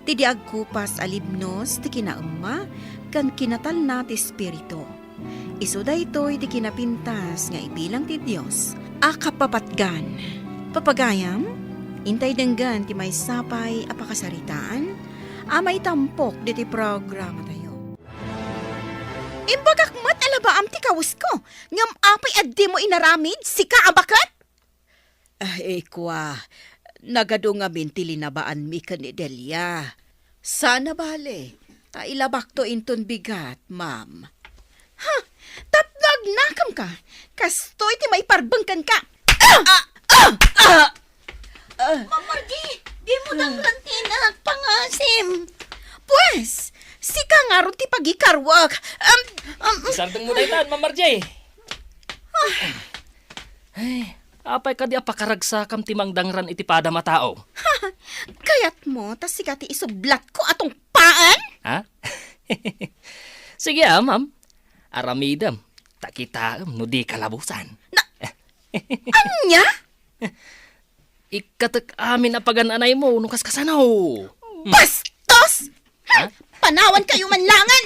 Ti diagkupas alibnos, ti kinaemma, kan kinatal na ti spirito. Iso da ito'y ti kinapintas nga ibilang ti Diyos, akapapatgan. Papagayam, intay denggan ti may sapay apakasaritaan, amay tampok di ti programa tayo. Imbagak mat alabaam ti kawis ko, ngam apay addi mo inaramid, sika abakat? Ay, kwa, nagado nga bintilinabaan mi ka ni Delia. Sana bale, ta ilabak to inton bigat, ma'am. Ha, tapnag nakam ka, kastoy ti may parbangkan ka. Mamardi, di mo nang lantinak, pangasim. Pues, sika nga ron ti pagikarwag. Isardang mo daytan, Mamarjay. Ay, apay ka di apakaragsakam ti mangdangran iti pada matao. Kayat mo, tas sika ti isublat ko atong paan? Ha? Sige ma'am. Aramidam. Takita no di kalabusan. Anya? Ikatek amin na pagananay mo nung kaskasanaw. Bastos! Ha? Panawan kayo manlangan!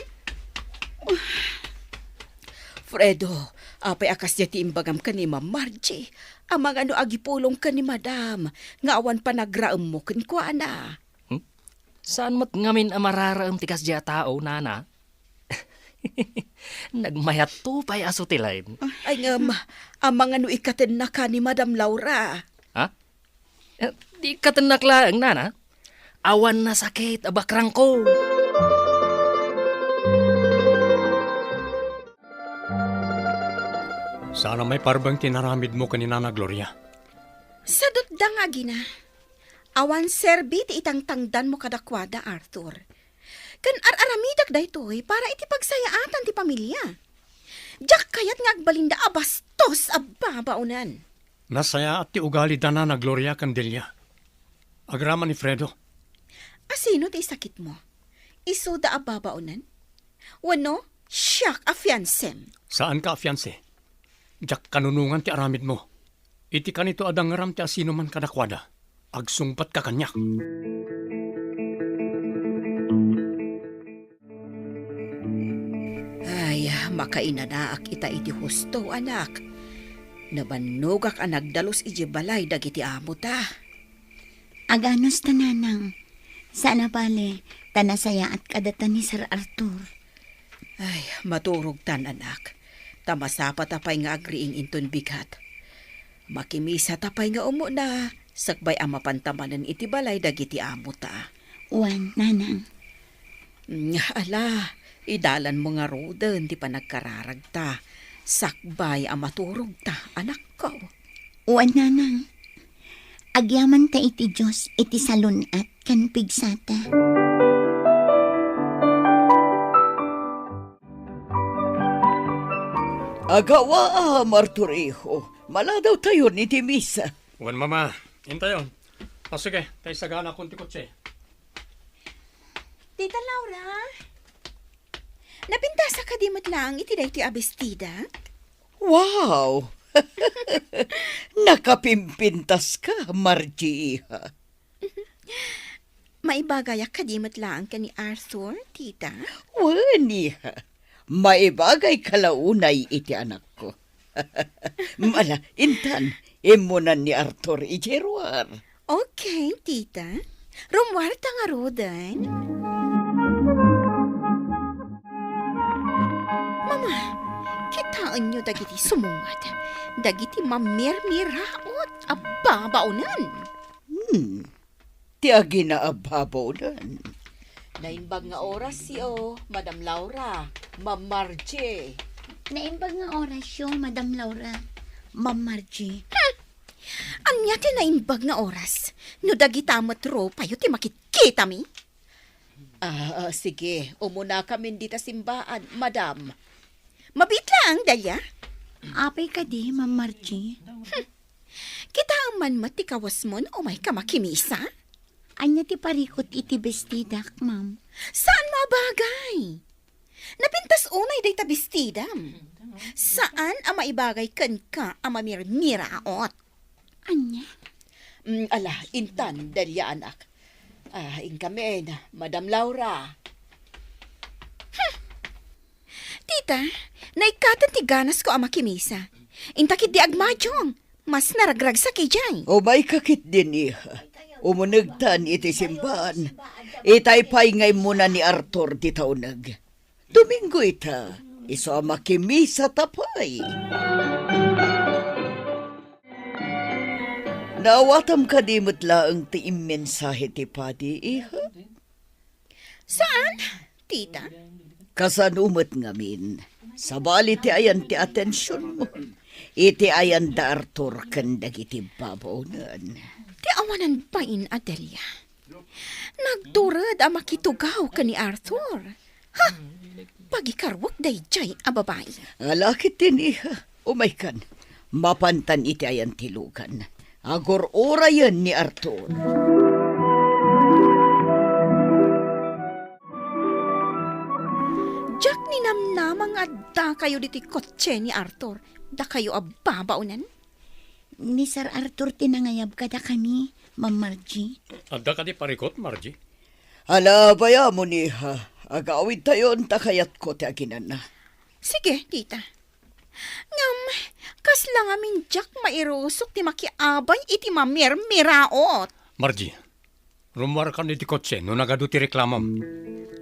Fredo, apay akas niya ti imbagam ka ni Ma'am Margie. Amang ano agipulong ka ni Madam. Nga awan pa nagraam mo kinkwa na. Saan mo't ngamin amararaam tikas diya tao, nana? Nagmayat to pa'y asutilain. Ay ngam, amang ano ikatin na ka ni Madam Laura. Ha? Di katanak lang, nana. Awan na sakit, abakrang ko. Sana may parbang tinaramid mo kanina na Gloria. Sa dutda nga gina. Awan serbi ti itang tangdan mo kadakwada, Arthur. Kan araramidak da ito'y para iti pagsayaatan ti pamilya. Diyak kayat nga agbalinda abastos ababaunan. Nasaya at ti ugali dana na Gloria Candelia. Agrama ni Fredo. Asino ti sakit mo? Iso da ababaunan? Wano, siyak a fiancem. Saan ka, fiancé? Jak kanunungan ti aramid mo. Iti kanito adang ngaram ti asino man kadakwada. Agsungpat ka kanyak. Ay, makainanaak ita iti husto, anak. Nabanugak ang nagdalos iti balay dagiti amo ta. Aganos tananang. Sana bale, tanasaya at kadatan ni Sir Arthur. Ay, maturog tan, anak. Tamasapa tapay nga agriing inton bigat. Makimisa tapay nga umo na. Sakbay ang mapantamanan iti balay dagiti amo ta. Wan, nanang. Ala, idalan mo nga roden ti panagkararag ta. Sakbay ang maturog ta, anak ko. Uwan nanang. Agyaman ta iti Diyos iti salunat kan pigsata. Agawa, Marturiho. Mala daw tayo ni Timisa. Wan mama, intayon. O sige, tayo sagana akong tikotse. Tita Laura, napintasa ka di matlang iti dahi ti abestida? Wow! Nakapimpintas ka, Margie. Maibagay ka di matlang ka ni Arthur, tita? Waniha. Maibagay kalaunay iti anak ko. Mala, intan, imunan ni Arthur ijeruar. Okay, tita. Rumwarta nga rodan. Mama, kitaan nyo dagiti sumungat. Dagiti mamirmiraot ababaunan. Ti agi na ababaw Naimbag nga oras siyo, Madam Laura, Ma'am Margie. Naimbag nga orasyon, Madam Laura. Ma'am Margie. Anya ti naimbag nga oras. No dagita matro, payo ti makikita mi. Sige, umuna kami dita simbaan, Madam. Mabit lang, Dalia. Apay ka di, Ma'am Margie. Kita ang man matikawas mo o may kamakimisa? Anya ti parikot iti bestidak, ma'am. Saan mabagay? Napintas unay day tabistidam. Saan ang maibagay kan ka ang mamirmiraot? Anya? Ala, intan, Dalia anak. Inkamen, Madam Laura. Tita, naikatan ti ganas ko ang makimisa. Intakit di agmadyong. Mas naragrag sa kijay. O may kakit din iha. Umunagtan iti simbahan. Itaypay ngay muna ni Arthur di taunag. Domingo ita, iso makimisa tapay. Nawatam ka di mutlaang ti imensahe ti padi, iha? Saan, tita? Kasanumot ngamin. Sabali ti ayan ti atensyon mo. Iti ayan da Arthur kandag iti babaunan. Ti awanan pain, Adelia. Nagturad ang makitugaw ka ni Arthur. Ha? Pagikarwak day jay a babae. Alakit din iha. Umaykan. Mapantan iti ayan tilukan. Agor ora yan ni Arthur. Jack ni namnamang adda kayo diti kotse ni Arthur. Da kayo ababaunan. Ni Sir Arthur tinangayab kada kami, Ma'am Margie. Adda ka di parikot, Margie? Ala, baya mo niha. Agawid tayo ta kayat ko ti aginan na. Sige, tita. Ngam, kas lang amin Jack mairusok ti makiabay iti mamirmiraot. Margie, rumwar ka ni ti kotse no nagado ti reklamam.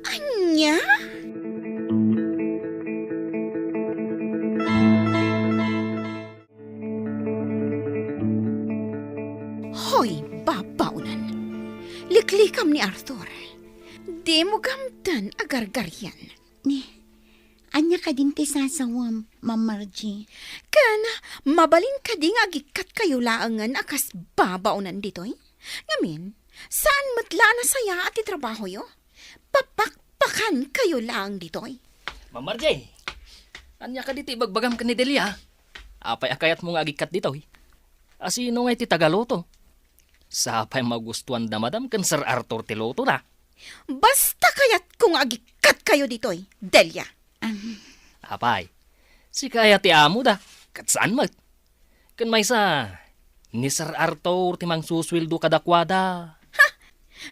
Anya? Hoy, babaunan. Liklikam ni Arthur. Di mo gamtan agargaryan. Ni, anya ka din ti sasawam, Ma'am Margie. Kana, mabalin ka di nga agikat kayo laangan akas babaunan ditoy. Ngamin, saan matla na saya at itrabaho yo? Papakpakan kayo lang ditoy. Ma'am Margie, anya ka dito ibagbagam ka ni Delia. Apay akayat mo nga agikat dito. Asino nga iti Tagaloto? Sapay magustuhan da madam kan Sir Arthur Tiloto na. Basta kayat kung agikat kayo ditoy, Delia. Apay, si kaya ti amo da. Kat saan mat? Kan may sa ni Sir Arthur timang suswildo kadakwada.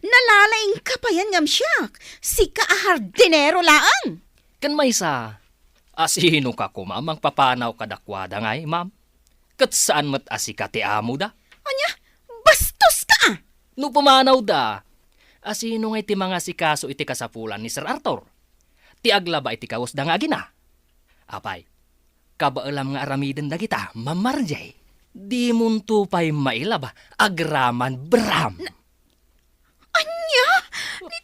Nalalaing ka pa yan ngam siyak. Si kaahardinero laang. Kan may sa asino ka kumamang papanaw kadakwada ngay, ma'am? Kat saan mat asika ti amo da? Anya, bastos ka! No pumanaw da, asino nga iti mga sikaso iti kasapulan ni Sir Arthur? Ti aglaba iti kawas da nga gina. Apay, kabaalam nga aramiden da kita, Ma'am Margie. Di munto pa'y mailaba, agraman bram. Anya?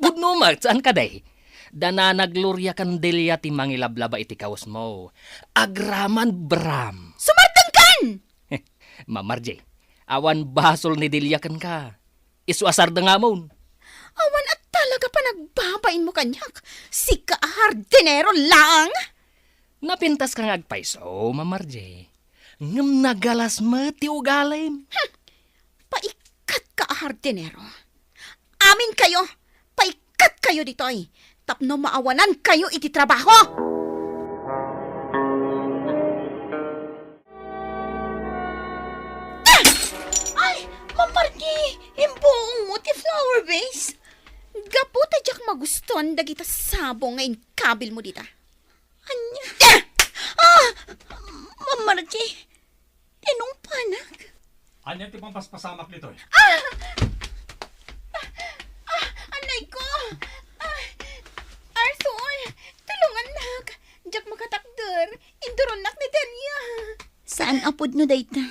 Budno mat, saan ka day? Dananaglorya Candelia ti mangilablaba iti kawas mo. Agraman Bram. Sumartang kan! Mamarje, awan basol ni Dilyakan ka. Isuasar da nga mo. Awan at talaga pa nagbabain mo kanyak. Si ka-hardinero lang! Napintas kang agpaiso, Mamarje. Ngam nagalas mo ti ugalim. Paikat ka-hardinero. Amin kayo! Paikat kayo ditoy! Tapno maawanan kayo iti trabaho! Ay! Mamargi! Imbuong mo ti flower vase! Gaputa jak maguston dagita sabong ngayon kabil mo dita. Anya? Mamargi! Tinong panag? Anya ti pampaspasamak nito eh. Anay ko! Arthur! Tulungan nak! Diyak makatakder! Induronak ni Delia! Saan apod no dayta?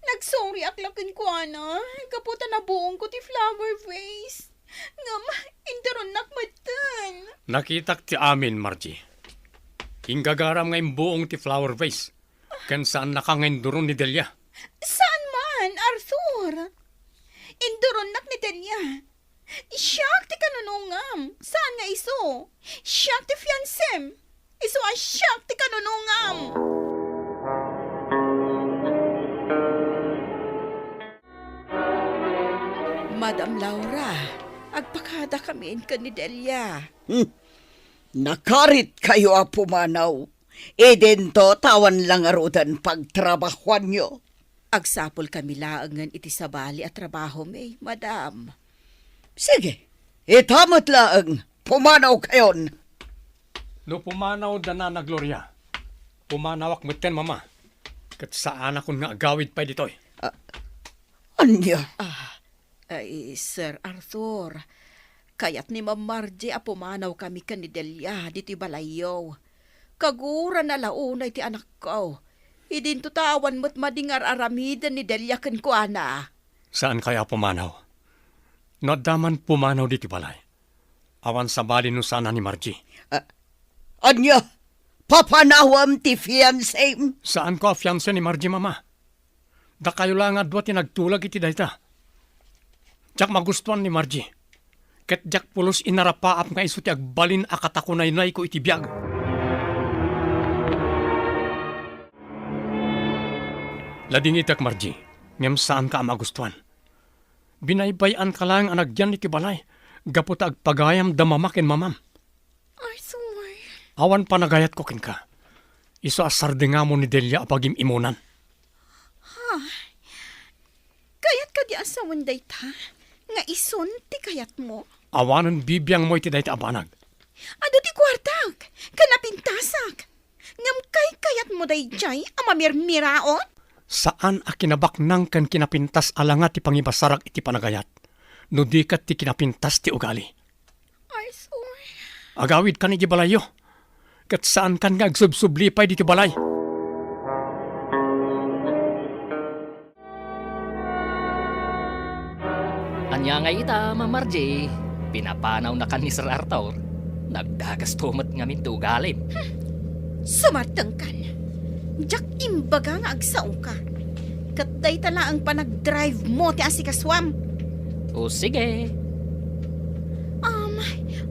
Nagsorry aklakin ko, ana. Kaputa na buong ko ti flower vase. Ngam, induronak matan. Nakitak ti amin, Margie. Ingagaram nga buong ti flower vase. Kan saan nakangenduron ni Delia. Saan man, Arthur? Induronak ni Delia. Siyak ti kanunungam. Saan nga iso? Siyak ti fiancem. Iso ang siyak ti kanunungam. Madam Laura, agpakada kami ka ni Delia. Nakarit kayo a pumanaw. Idento tawan lang arudan pagtrabahuan nyo. Agsapol kami laangan iti sabali at trabaho may, madam. Sige, itamot lang. Pumanaw kayon. No pumanaw da na Gloria. Pumanawak mo ten, mama. Kat saan akong nga agawid pa ditoy. Anya? Ay, Sir Arthur, kayat ni Ma'am Margie apumanaw kami ka ni Delia diti balayaw. Kagura na launay ti anak ko. Idinto tawan mo't madingar aramidan ni Delia kan ko, ana. Saan kaya pumanaw? Nadaman pumanaw diti balay. Awan sa bali no sana ni Margie. Anya? Papanawam ti fiancé? Saan ko a fiancé ni Margie, mama? Da kayo lang adwa ti nagtulag iti dayta. Jak magustuhan ni Margie. Ket jak pulos inarapaap nga iso ti agbalin akatakunay-nay ko iti biyag. Lading itak, Margie. Ngem saan ka magustuhan? Binaybayan ka lang anagyan iti balay. Gaputa agpagayam da mamakin mamam. Arthur. Awan pa nagayat ko kin ka. Iso asar nga mo ni Delia apagim imunan. Kayat ka di asawan dayta? Nga ison ti kayat mo? Awanan bibiyang mo iti dayta abanag. Ado ti kwartak, kanapintasak. Ngam kayat mo dayjay, amamirmiraon? Saan a kinabaknang kan kinapintas alangat ti pangibasarak iti panagayat? No di kat ti kinapintas ti ugali. Arthur. Agawid kan iti balayo. Kat saan kan nga agsubsublipay diti balay? Anya nga ita, Mamarje. Pinapanaw na kan ni Sir Arthur. Nagdagas tumat nga min ti ugalim. Sumartang kan. Diyak imbaga nga agsaong ka. Katday tala ang panag-drive mo ti asikaswam. O sige.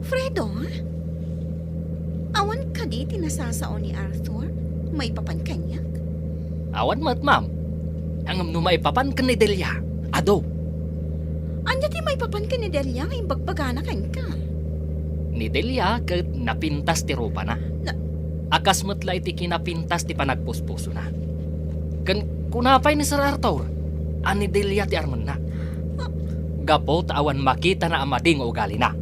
Fredo, awan ka di tinasasao ni Arthur? May papan kanyak? Awan mat, ma'am. Ang numay papan ka ni Delia. Ado. Anya ti may papan ka ni Delia ngayong bagbagana kan ka? Ni Delia kat napintas ti rupa na. Akas mo't ti kinapintas ti panagpuspuso na. Kan kunapay ni Sir Arthur, ani Delia ti arman na. Gapo awan makita na amading ugali na.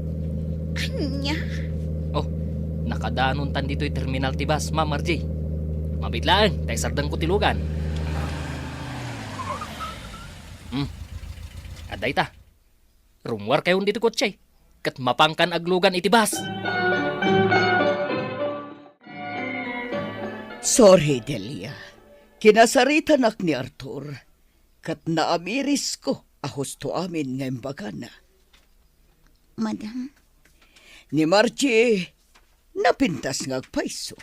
Anya? Oh, nakadanon tan dito'y terminal ti bus, Ma'am Margie. Mabitlaan, tayo sardang kutilugan. Aday ta. Rumwar kayo dito kotse. Kat mapangkan aglugan iti bus. Sorry, Delia. Kinasaritan ak ni Arthur. Kat naamiris ko, ahusto amin ngayong bagana. Madam, Ni Margie, Napintas nga paiso.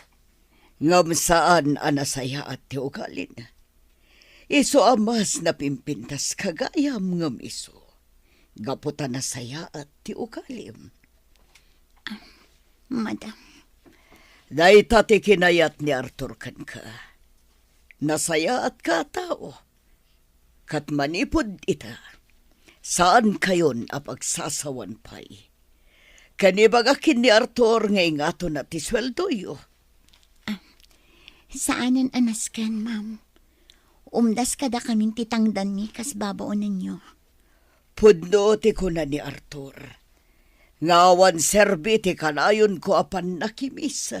Ngam saan anasaya at ti ugalin. Iso amas napimpintas kagayam ngam iso. Gaputa na saya at ti ugalim. Madam, Day tati kinayat ni Arthur kan ka. Nasaya at katao. Kat manipod ita. Saan kayon apagsasawan pay? Kanibagakin ni Arthur nga ingato na ti sweldo yo. saanan anaskan, ma'am? Umdas kada kaming titangdan ni kas babaon ninyo. Pudno ti kuna ni Arthur. Ngawan serbi ti kanayon ko apan nakimis.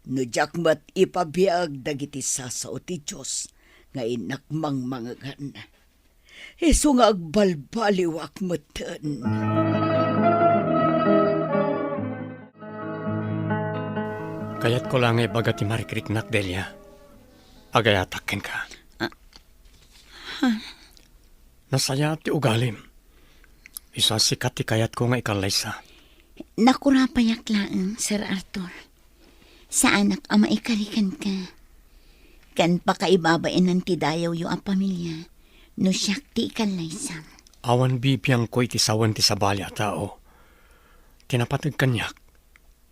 No jakmat ipabiag dagiti sasao ti Diyos nga inakmang mangagan. Iso nga agbalbaliwak matan. Kayat ko lang ay baga ti Marikrit nak Delia. Agayatakin ka. Nasaya ti ugalim. Isa sikat ti kayat ko nga ikalaysa. Nakurapayak laang, Sir Arthur. Sa anak ang maikarikan ka. Kan pakaibabain ng tidayaw yung ang pamilya. No siyak ti ikalaysam. Awan bibiyang ko iti sawan ti sabalya tao. Tinapatag kanyak.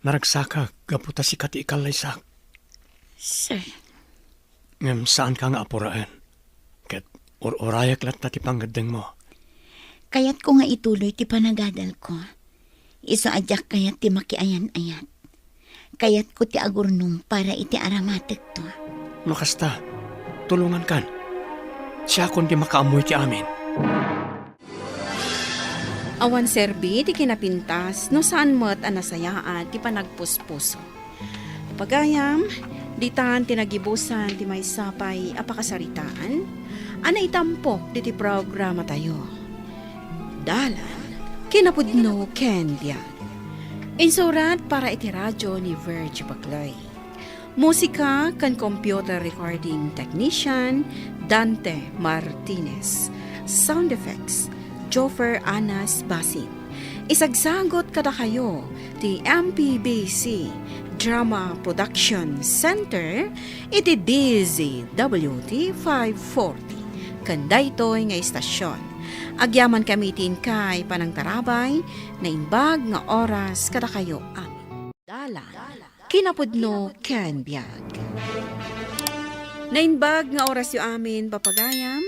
Naragsaka gaputa sikat ti ikalaysak. Sir, Ngem saan ka nga apuraan? Ket orayak lat na ti panggadeng mo. kaya't ko nga ituloy ti panagadal ko. Iso adyak kayat ti makiayan-ayat. Kayat ko ti agurnong para iti aramatek to. Makasta, tulungan kan. Siya kundi makaamoy ti amin. Awan serbi ti kinapintas no saan mo't anasayaan ti panagpuspuso. Pagayam, ditan tinagibusan ti may sapay apakasaritaan, ana itampok ti programa tayo. Dalan, kinapudno Ken Biag. Insurat para iti radyo ni Verge Baclay. Musika kan computer recording technician Dante Martinez. Sound effects Joffer Anas Basin. Isagsagot kada kayo ti MPBC Drama Production Center iti DZWT 540. Kandaytoy nga istasyon. Agyaman kamitin kay panangtarabay na imbag nga oras kada kayo amin. Dala, kinapudno Ken Biag. Nainbag nga oras yu amin papagayam,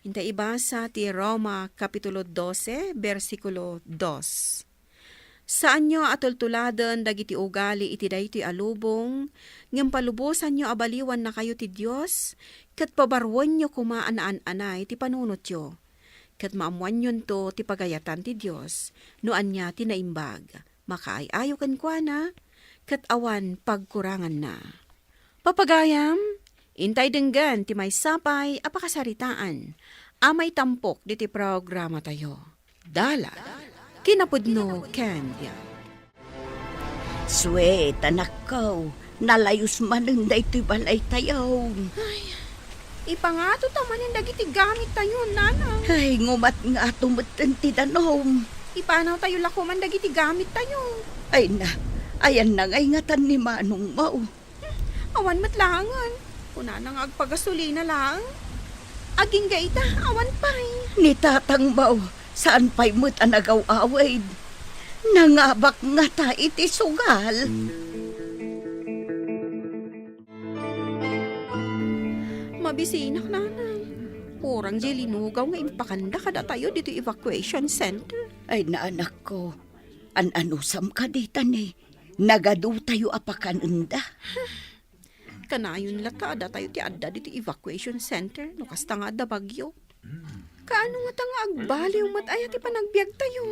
inta ibasa ti Roma Kapitulo 12, versikulo 2. Saan nyo atultuladan dagiti ugali iti dayti alubong, ngem palubosan nyo abaliwan na kayo ti Diyos, kat pabarwan nyo kumaan-anay ti panunot yo. Kat maamuan yun to ti pagayatan ti Diyos, noan niya ti naimbag, makaayayo kan kwa na, kat awan pagkurangan na. Papagayam, intay denggan ti may sapay apakasaritaan, amay tampok di ti programa tayo. Dala, kinapudno Ken Biag. Sweet, anak ko. Nalayos man ang daytoy balay tayo. Ipangato taman yung dagiti gamit tayo, nana. Ay, ngumat nga tumatan ti danom. Ipanaw tayo lakuman dagiti gamit tayo. Ay na, ayan na nga ingatan ni Manong Mau. Awan matlangan. Kuna nang agpagasolina lang. Aging gaita, awan pa'y. Ni Tatang Mau, saan pa'y mo't anagaw-awid? Nangabak nga ta iti sugal. Mabisinak, nanay. Kurang di linugaw nga impakanda kada tayo dito evacuation center. Ay na anak ko, anusam ka ditan eh. Nagadu tayo apakanunda. Kanayon latada tayo ti adda dito evacuation center. No kasta nga adda bagyo. Kaano nga tanga agbaliw mataya ti panagbiag tayo.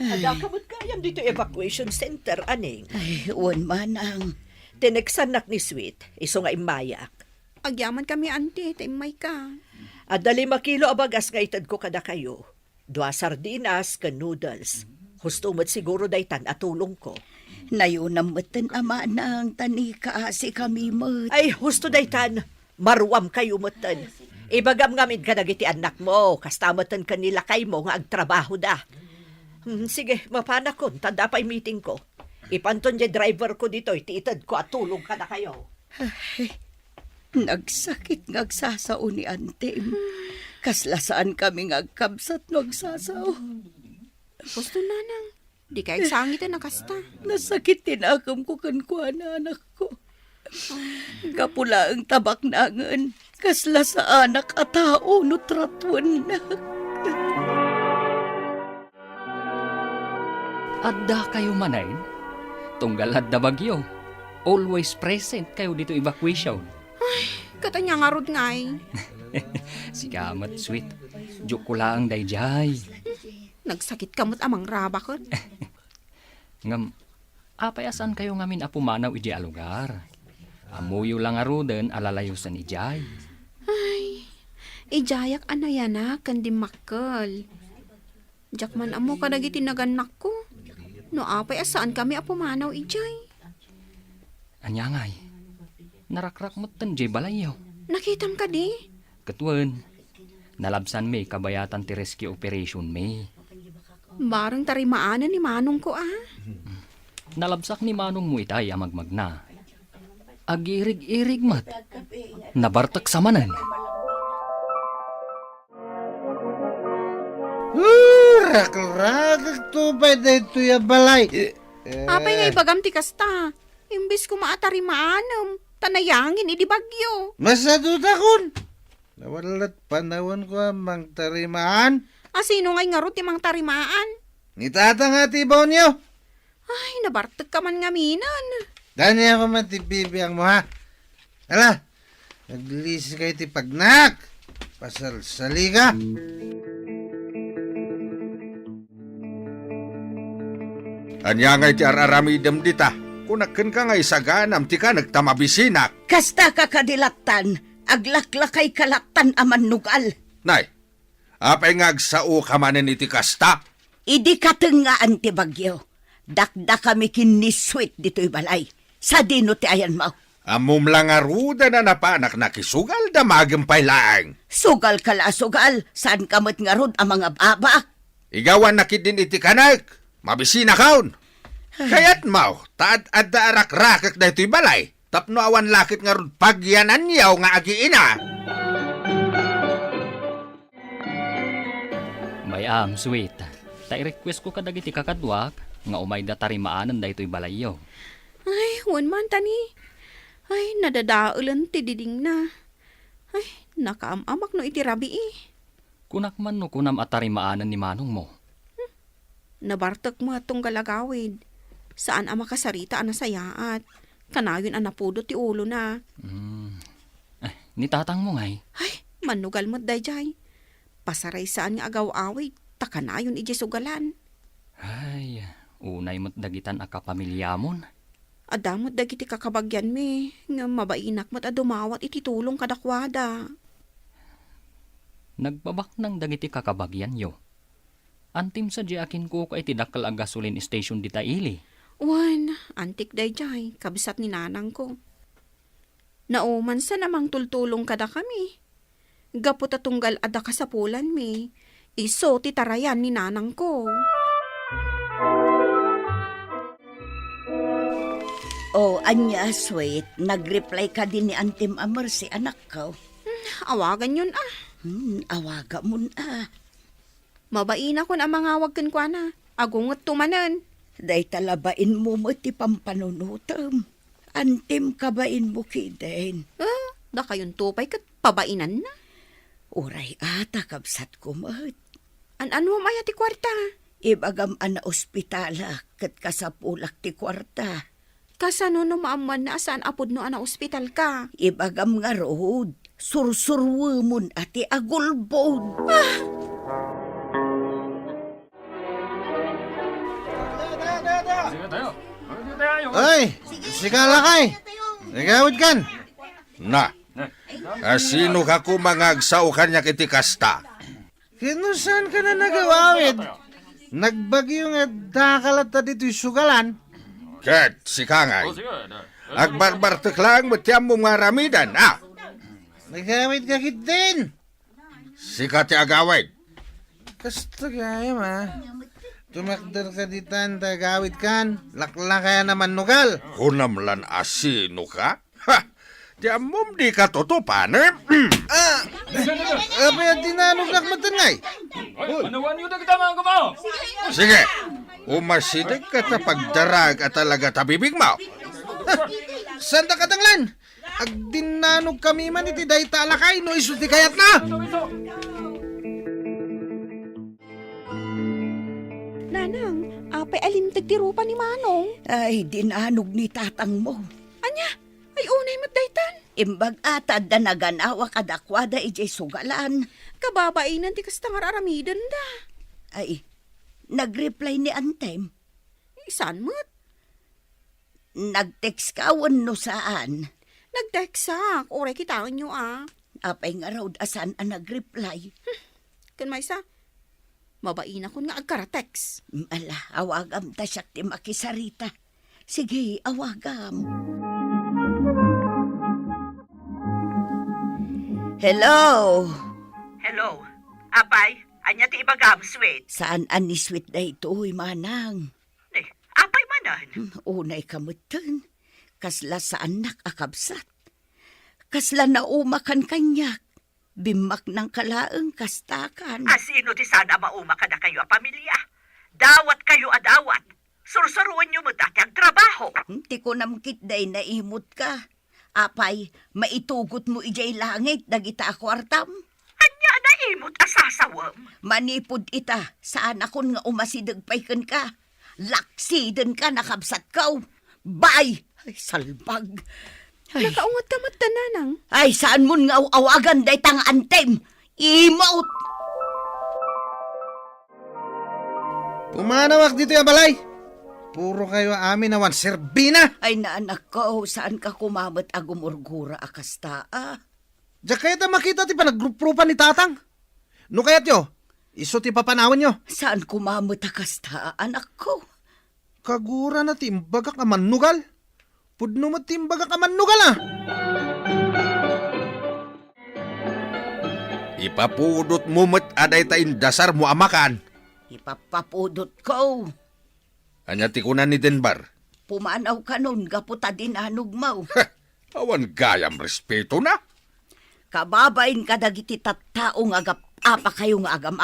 Ada kamot kayam dito evacuation center, aning. Ay, uwan manang. Tineksanak ni Sweet, iso nga imayak. Agyaman kami ante, taimay ka. Ada 5 kilo abagas nga itad ko kada kayo. 2 sardinas ka noodles. Husto mo't siguro daytan at tulong ko. Nayunam matan ama nang tanika si kami mat. Ay, husto daytan. Marwam kayo motan. Ibagam ngamin ka nagiti anak mo. Kastamatan ka nila kay mo nga agtrabaho da. Sige, mapanakon. Tanda pa'y meeting ko. Ipanton di driver ko dito, itiitad ko at tulong ka na kayo. Nagsakit ngagsasao ni Antim. Kaslasaan kami ngagkabsat ngagsasao. Gusto nanang, di kayo sangitan na kasta. Nasakit tinakam ko kankwa na anak ko. Kapula ang tabak nangan. Kasla sa anak at tao no tratwan na. Adda kayo manayin. Tunggal adda bagyo. Always present kayo dito evacuation. Katanya nga rod nga eh. Sigamat, sweet. Joke ko lang, dayjay. Nagsakit kamot amang raba ko. Ngam, apayasan kayo ngamin apumanaw iji alugar. Amuyo lang arudan alalayusan ijay. Ijayak anayana kandi makkel. Jakman amo ka dagiti naganak ko. No apay asaan kami apumanaw ijay. Anyangay, narakrak mo tan jay balayo. Nakitam ka di? Katwan, nalabsan may kabayatan ti rescue operation may. Barang tarimaanan ni manong ko ah. Nalabsak ni manong mo itay amagmag na. Agirig-irig mat. Nabartak sa manan. Rakal-rakal tubay na ito yung balay. Apay nga ibagam ti kasta. Imbis ko maatarimaanam. Tanayangin idi bagyo. Masadot akon. Nawalat panahon ko amang tarimaan. Sino ngay nga rot imang tarimaan? Ni tata nga tibaw niyo. Ay, nabartag ka man ngaminan. Dani ako matibibiyang mo ha. Ala, naglisi kayo ti pagnak. Pasal sa liga. Anya nga iti araramidem dita. Kunaken ka nga isaganam ti ka nagtamabisinak. Kasta ka kadilatan. Aglaklakay kalatan aman nugal. Nay, apay nga agsao ka manen iti kasta. Idi katengaan ti bagyo. Dakda kami kinisweet dito'y balay. Sa dino ti ayan mo. Amum lang aruda na napanak nakisugal da magampay laang. Sugal kala sugal. Saan kamot nga rod ang mga baba? Igawan na din iti kanak. Mabisina kaon. Kayat mau, taad adda arak-rakak na ito'y balay. Tapno awan lakit nga rod pagyanan yaw nga agiina. Bayam, sweet. Ta-request ko kadagiti kakadwak nga umay da tarimaanan da ito'y balayo. Ay, wan man tani. Ay, nadadaulan ti diding na. Ay, nakaamamak no iti rabi eh. Kunak man no kunam at tarimaanan ni manong mo. Nabartak mo atong galagawid. Saan ang makasarita ang nasayaat? Kanayon ang napudo ti ulo na. Ni tatang mo ngay. Ay, manugal mo't dayjay. Pasaray saan nga agaw-awid. Takanayon iji sugalan. Ay, unay mo't dagitan a kapamilyamon. Adamot dagiti kakabagyan mi. Nga mabainak mo't adumawat iti tulong kadakwada. Nagbabak ng dagiti kakabagyan yo. Antim sa akin ko kay tidakal ang gasoline station di Taili. Wan, antik dayjay. Kabisat ni nanang ko. Nauman sa namang tultulong kada kami. Gapot atunggal ada kasapulan mi. Iso ti tarayan ni nanang ko. Oh, anya, sweet. Nag-reply ka din ni Antim Amor si anak ko. Awagan yun ah. Awaga mo na. Mabaina ko na mangawag kan kwa na. Agungot tumanan. Day talabain mo mo ti pampanunutam. Antim kabain mo kiden. Da kayon tupay kat pabainan na. Uray ata kabsat ko mat. Ano maya ti kwarta? Ibagam ana ospitala kat kasapulak ti kwarta. Kasano no maaman na saan apod no ana ospital ka? Ibagam nga rood. Sursurwemon ati agulbod. Ay, sigala kay. Nagawid kan. Na, sino ka kumangagsao kanya kiti kasta? Kinusan ka na nagawawid? Nagbagyo nga dakalata dito'y sugalan. Ket, si Kangay. Agbarbartek lang matiyam mo nga ramidan, ah. Nagawid ka kit din. Si Kati agawid. Kasta gaya ma. Tumakder ka ditan, tagawid kan. Lakla kaya naman nugal. Hunamlan asino ka? Ha! Di amom di ka totopan, eh? Apa yung tinanong nakmatangay? Anawan yun na kita mga kumaw! Sige, umasidig ka sa pagdarag at talaga tabibig mo. Sanda katanglan? Ag dinanog kami man iti day talakay no isu ti kayat na. Nanang, apay alimtag ti rupa ni Manong. Ay, dinanog ni tatang mo. Anya, ay unay matdaytan. Imbag atad da naganawa kadakwada ijay sugalan. Kababainan ti kastangar aramidan da. Ay, nagreply ni Antem. Isan mo't? Nag-text ka no saan. Nagdeksak, oray kitaan nyo Apay nga raw asan ang nagreply. Kan may isa, mabain ako nga agkaratex. Ala, awagam ta siya ti makisarita. Sige, awagam. Hello! Hello. Apay, anya ti ibagam, sweet. Saan ani sweet na ito'y manang? Apay manan. Unay kamutan. Kasla sa anak akabsat. Kasla na umakan kanyak. Bimak ng kalaang kastakan. Asino ti sana mauma ka na kayo a pamilya? Dawat kayo adawat. Sursuruan nyo mo dati ang trabaho. Ti ko namkit day naimot ka. Apay, maitugot mo ijay langit, dagita ako artam. Anya na imot asasawam. Manipod ita, saan akon nga umasidagpaykan ka. Laksiden ka, nakabsat ka. Bye! Ay, salbag. Ay, Nakaungat ka mat nanang. ay saan mo nga awagan day tang Antem? Emote! Pumanawak dito yung balay. Puro kayo amin nawan serbina. Ay, naanak ko, saan ka kumamot agumurgura akasta, Diyak kayo ta makita ti panaggrupan ni tatang. No kayat nyo, iso ti papanawan nyo. Saan kumamot akasta, anak ko? Kagura na timbaga ka manugal. Pudno mo timbaga ka manugal Ipapudot mo met aday ta indasar mo amakan. Ipapapudot ko. Anya ti kunan ni Denbar. Pumanaw ka nun, gaputa din anugmaw. Ha! Awan gayam respeto na. Kababain ka dagiti tattao nga apa kayo nga agam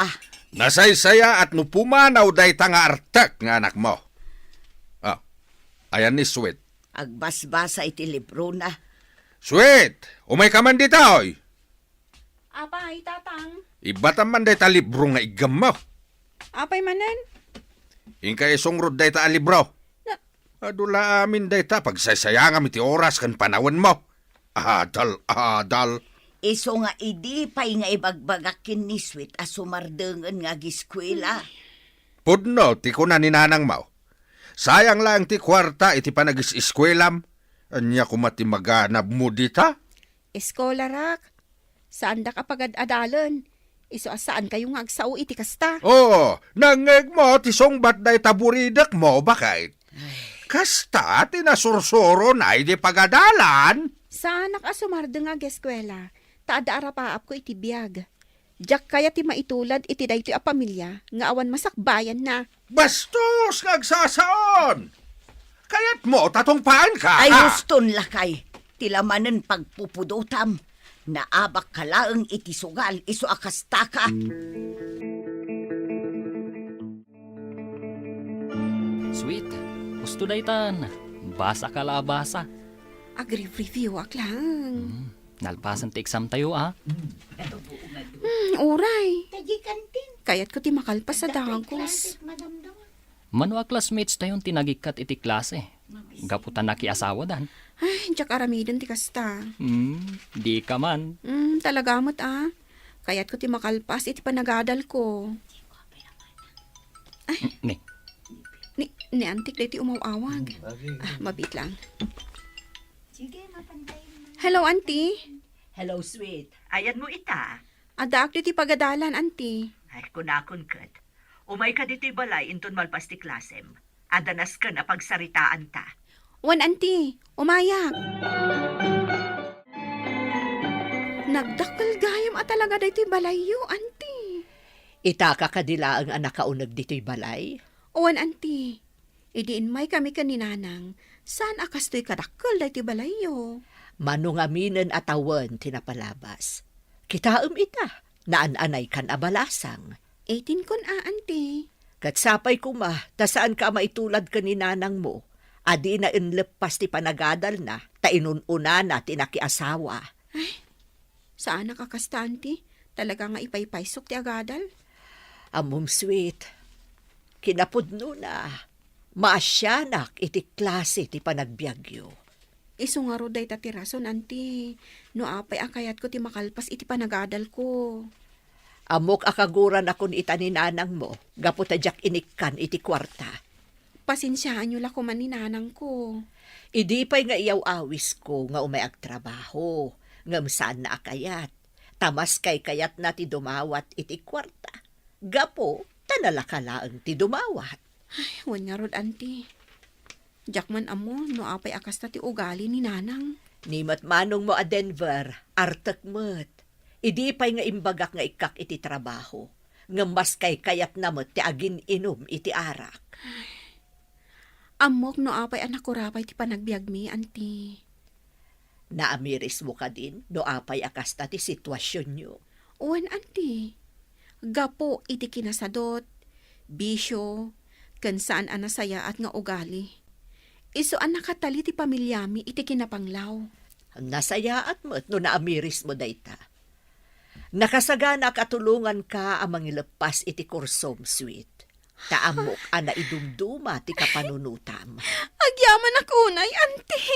Nasaysaya at no pumanaw day ta nga artak nga anak mo. Ayan ni Sweet. Agbasbasa iti libro na. Sweet! Umay ka man dito, oy. Apay, tatang. Ibatam man day ta libro nga igam mo. Apay manan. Ingka isungrod day ta a libro. Adula amin day ta pagsasayangam iti oras kan panawan mo. Adal. Iso nga idi pay nga ibagbagakin ni Sweet as sumardengan nga giskwela. Pudno, ti kunan ni nanang mo. Sayang lang ti kwarta iti panagis-iskwelam. Anya kumati maganab mo dita? Eskolarak. Saan da kapagad adalan? Iso asaan kayo nga agsao iti kasta? Oo, nangeg mo ti songbat day taburidak mo, bakit? Kasta tinasursuro na di pagadalan. Saan nakasumarda nga geskwela? Taada arapaap ko iti biyag. Diyak kaya ti maitulad iti dayto a pamilya nga awan masakbayan na. Bastos ngagsasaon! Kayat mo tatungpaan ka! Ay huston lakay. Tilamanen pagpupudutam. Naabak kalaang iti sugal iso akastaka. Sweet, gusto daytan. Basa ka la basa. Agri-review ak lang. Nalpasan ti exam tayo, Oray. Kayat ko ti makalpas sa dagos. Manwa classmates tayon tinagikat iti klase. Gaputan na kiasawa dan. Ay, diyak aramidan ti kasta. Di ka man. Talaga mo't Kayat ko ti makalpas iti panagadal ko. Ni, Ni antik dahi ti umawawag. Mabit lang. Hello, auntie. Hello, Sweet. Ayan mo ita. Adaak ti pagadalan, auntie. Ay, kunakon kat. Umay ka dito'y balay inton malpas ti klasem. Adanas ka na pagsaritaan ta. Wan, auntie. Umayak. Nagdakkel gayam at talaga dito'y balayo, auntie. Itaka kadila ang anak kaunag dito'y balay? Owan, auntie. Idiin may kami kaninanang. Saan akastoy kadakkel day ti balayo? Manungaminan atawan tinapalabas. Kitaam ita, naan-anay kan abalasang. 18 kon auntie. Katsapay kuma, ta saan ka maitulad ka ni nanang mo? Adi na inlepas ti panagadal na, ta inununa na tinakiasawa. Saan nakakasta, auntie? Talaga nga ipaypaysok ti agadal? Amom sweet, kinapudno na. Maasyanak iti klase ti panagbiagyo. Iso nga ro day tatirason, auntie. No apay akayat ko ti makalpas iti panagadal ko. Amok akaguran akon ita ni nanang mo, gapo tadyak inikkan iti kwarta. Pasinsyahan nyo lako man ni nanang ko. Idi pa'y nga iyaw awis ko nga umayag trabaho, ngam saan na akayat. Tamas kay kayat na ti dumawat iti kwarta. Gapo, tanalakalaang ti dumawat. Ay, wan nga rod, auntie. Jakman amo, no apay akas na ti ugali ni nanang. Nimat manong mo a Denver, artak mo't. Idi pa'y nga imbagak nga ikak iti trabaho. Nga mas kay kayat na mo't ti agin inom iti arak. Amok no apay anak ko rapay ti panagbiag mi, auntie. Naamiris mo ka din, no apay akas na ti sitwasyon nyo. Uwan, auntie. Gapo iti kinasadot, bisyo, kan saan anasaya at nga ugali. Iso an nakatali ti pamilyami iti kinapanglaw. Nasaya at mo't no naamiris mo dayta. Nakasagana katulungan ka amang ilepas iti kursom sweet. Taamok ana idumduma ti kapanunutam. Agyaman ako nay, auntie.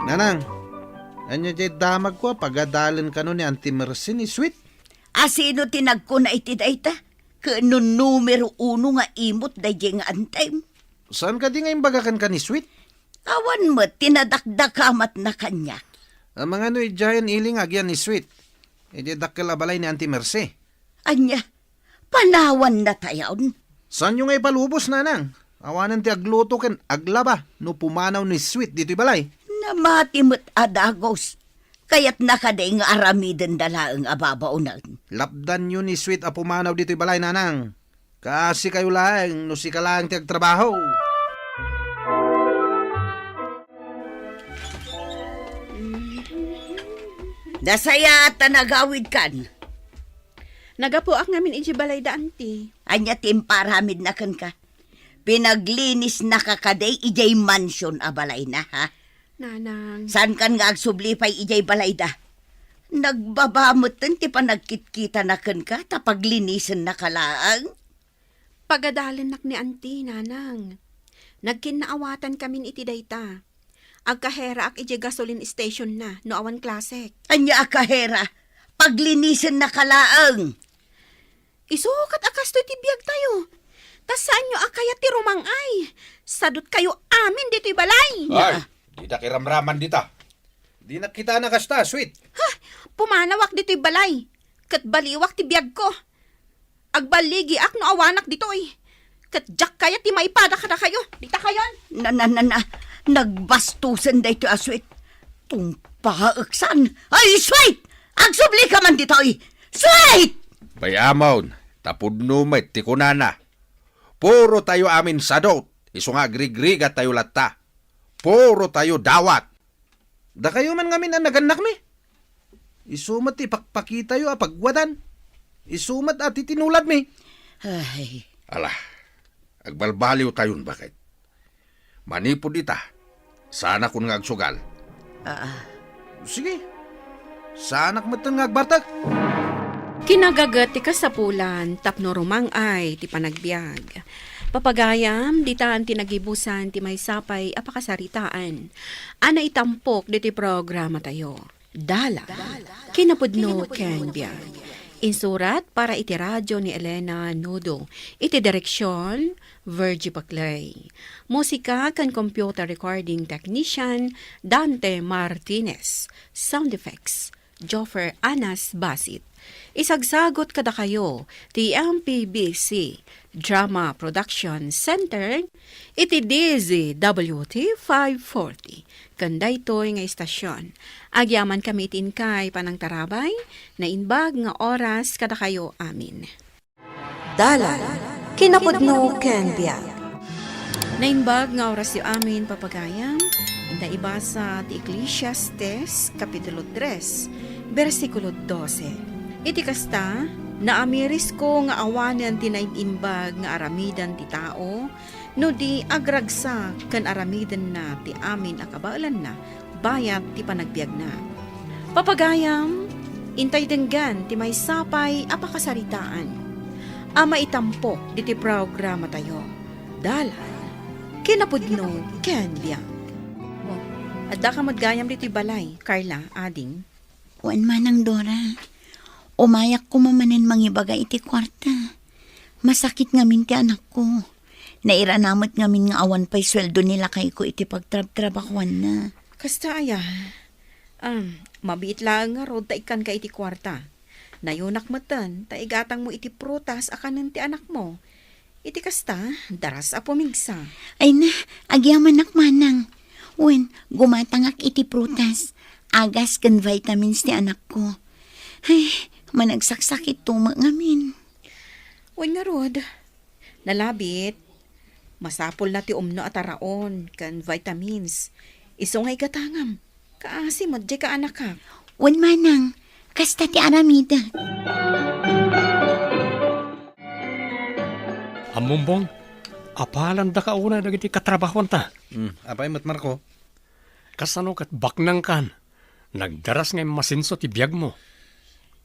Nanang, anya jay damag ko pagadalan ka no ni Auntie Mercy ni Sweet. Asino tinagko na iti dayta? Kano numero 1 nga imot dahi nga antay. Saan ka di nga imbagakan ka ni Sweet? Awan mo, tinadakdakamat na kanya. Ang mga no giant iling agyan ni Sweet. E di dakkel abalay ni Auntie Mercy. Anya, panawan na tayon. Saan yung nga ipalubos, nanang? Awanan ti agluto ken aglaba no pumanaw ni Sweet dito'y balay. Namatimot adagos. Kaya't nakaday nga aramiden dalaang ababaunan. Lapdan yun ni Sweet a pumanaw dito'y balay, nanang. Kasi kayo lang, no si ka lang ti agtrabaho. Nasaya at nagawid kan. Nagapuak ngamin iti balay da, auntie. Anya timparamid na kan ka. Pinaglinis na kakaday ijay mansion abalay na ha. Nanang. Saan kan nga agsublipay ijay balay da? Nagbabamot ti panagkitkita na kan ka tapaglinisan na kalaang. Pagadalin nak ni auntie, nanang. Nagkinaawatan kami iti dayta. Agkahera ak iti gasoline station na, no awan klasek. Anya akahera, paglinisan na kalaang. Isukat akas to tibiyag tayo. Tas saan nyo akayat ti rumangay? Sadot kayo amin dito'y balay. Ay, di na kiramraman dita. Di na kita nakasta, Sweet. Ha, pumanawak dito'y balay. Kat baliwak ti biyag ko. Agbaligi ak no awanak dito'y. Kat jak kaya ti maipada ka na kayo. Dita kayon. Nagbastusan da ito aswit. Tumpaaksan. Ay, Sweet! Agsubli ka man dito, Sweet! Bayamon, tapudno may tikunana. Puro tayo amin sadot, iso nga grigriga tayo latta. Puro tayo dawat. Da kayo man ngamin ang naganak mi. Isumat ti pakpakita yo apagwadan. Isumat at titinulad mi. Ay, Ala, agbalbaliw tayon bakit? Manipod dita, sana kun nga agsugal. Sige, sanak matang agbartag. Kinagagat ti kasapulan, tapno rumang ay ti panagbiag. Papagayam, ditaan ti nagibusan ti may sapay apakasaritaan. Ana itampok diti programa tayo. Dala. Kinapudno ken biag. Insurat para iti radyo ni Elena Nudo. Iti direksyon, Virgie Paclay. Musika kan computer recording technician, Dante Martinez. Sound effects, Joffer Anas Basit. Isagsagot kada kayo, ti MPBC Drama Production Center, iti DZWT 540. Kanda ito'y nga istasyon. Agyaman kami itin kay panang tarabay, na inbag nga oras kada kayo amin. Dalan, kinapudno ken biag. Naimbag nga oras yu amin papagayam, inda ibasa ti Ecclesiastes, Kapitulo 3, versikulo 12. Iti kasta, naamiris ko nga awanan ti naimbag nga aramidan ti tao, no di agragsak kan aramidan na ti amin akabaalan na, bayat ti panagbiag na. Papagayam, intay denggan ti may sapay apakasaritaan. Ama itampok diti programa tayo. Dalan, kinapudno ken biag. Adda ka madgayam diti balay, Carla, ading. Wan manang Dora. Umayak ko mamanen mangibaga iti kwarta. Masakit ngamin ti anak ko. Nairanamot ngamin nga awan pa'y sweldo nila kay ko iti pagtrab-trabakwan na. Kasta aya, mabiit lang nga rod ta ikan ka iti kwarta. Nayunak matan, ta igatang mo iti prutas akanan ti anak mo. Iti kasta, daras a pumigsa. Ay na, agyaman manang. Wen, gumatangak iti prutas. Agas kan vitamins ti anak ko. Ay, managsaksakit tuma ngamin. Wen nga rod, nalabit. Masapol na ti umno at araon, kan vitamins. Isong ay gatangam. Kaasi mo, ka anak ka. Wen manang, kasta ti aramida. Amumbong, apalan da ka una dagiti katrabahon ta. Apay mat Marco? Kasano kat baknang kan. Nagdaras nga masinso ti biyag mo.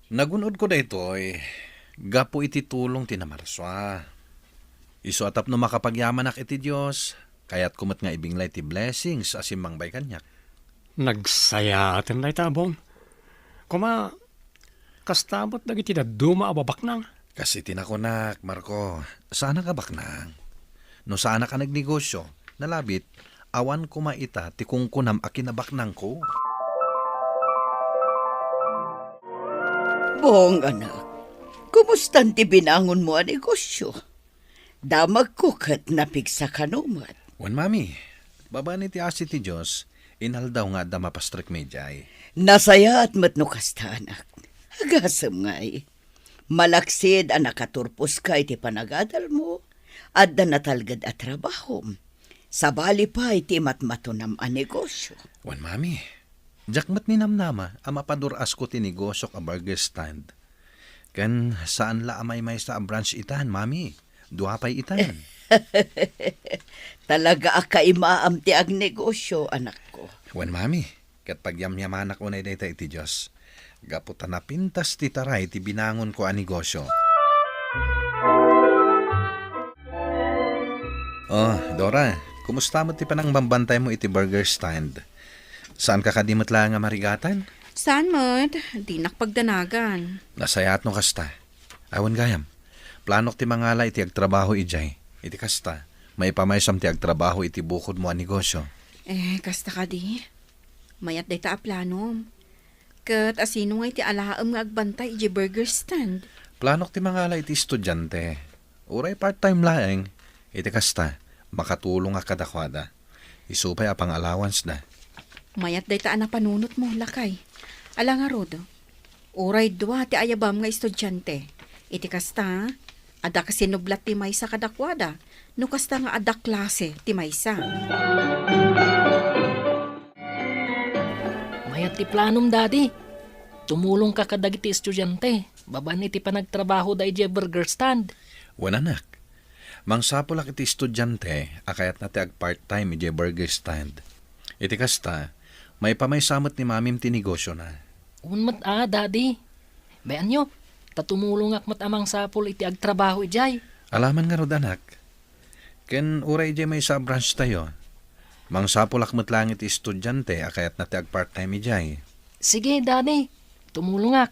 Nagunod ko da ito gapo iti tulong tinamarswa. Isu atap no makapagyaman ak iti Diyos, kaya't kumat nga ibinglay ti blessings asimang bay kanyak. Nagsaya atin na itabong. Kuma, kastabot dagiti da duma ababaknang. Kasi tinakunak, Marco, sana ka baknang? No sana ka nagnegosyo, nalabit, awan kumaita ti kungkunam akinabaknang ko. Bong anak, kumustan ti binangon mo ang negosyo? Damag ko kat napigsa kanumat. Wan mami, baba ni ti asi ti Diyos, inaldaw nga da mapastrik medjay. Nasaya at matnukas ta anak. Agasam nga'y. Malaksid ang nakaturpos ka iti panagadal mo at da natalgad at trabaho. Sabali pa iti matmatunam ang negosyo. Wan mami, jakmat ni namnama ang mapaduras ko ti negosyo ka burger stand. Kan saan la amay may sa branch itan, mami? Duapay itan. Talaga akaimaam ti ag negosyo, anak ko. Wan mami, kat pagyamyaman ako na iti iti Diyos. Gaputan na pintas ti taray ti binangon ko ang negosyo. Oh, Dora, kumusta mo ti panang bambantay mo iti burger stand? Saan ka kadimot lang nga marigatan? Saan mod? Di nakpagdanagan. Nasayat no kasta. Awan gayam. Planok ti mangala iti agtrabaho ijay. Iti kasta. May pamaysam ti agtrabaho iti bukod mo ang negosyo. Kasta ka di. Mayat day ta a planom. Kat asino nga iti alaam nga agbantay iti burger stand. Planok ti mangala iti estudyante. Uray part-time laeng. Iti kasta. Makatulong nga kadakwada. Isupay apang allowance na. Mayat day ta panunot mo, lakay. Ala nga rod, uray dua ti ayabam nga estudyante. Iti kasta, ada kasinublat ti maysa kadakwada, no kasta nga ada klase ti maysa. Mayat ti planom, daddy. Tumulong ka kadagiti estudyante. Baban iti panagtrabaho da iti burger stand. Wan anak. Mangsapulak iti estudyante, akayat na ti ag part-time iti burger stand. Iti kasta, may pamaysamot ni mamim ti negosyo na. Unmat daddy. Bayan nyo, tatumulong akmat amang sapul iti agtrabaho ijay. Alaman nga rod anak. Ken uray ijay may sa branch tayo. Mangsapulak mo't lang iti estudyante, akayat na ti ag part-time ijay. Sige, daddy. Tumulong ak.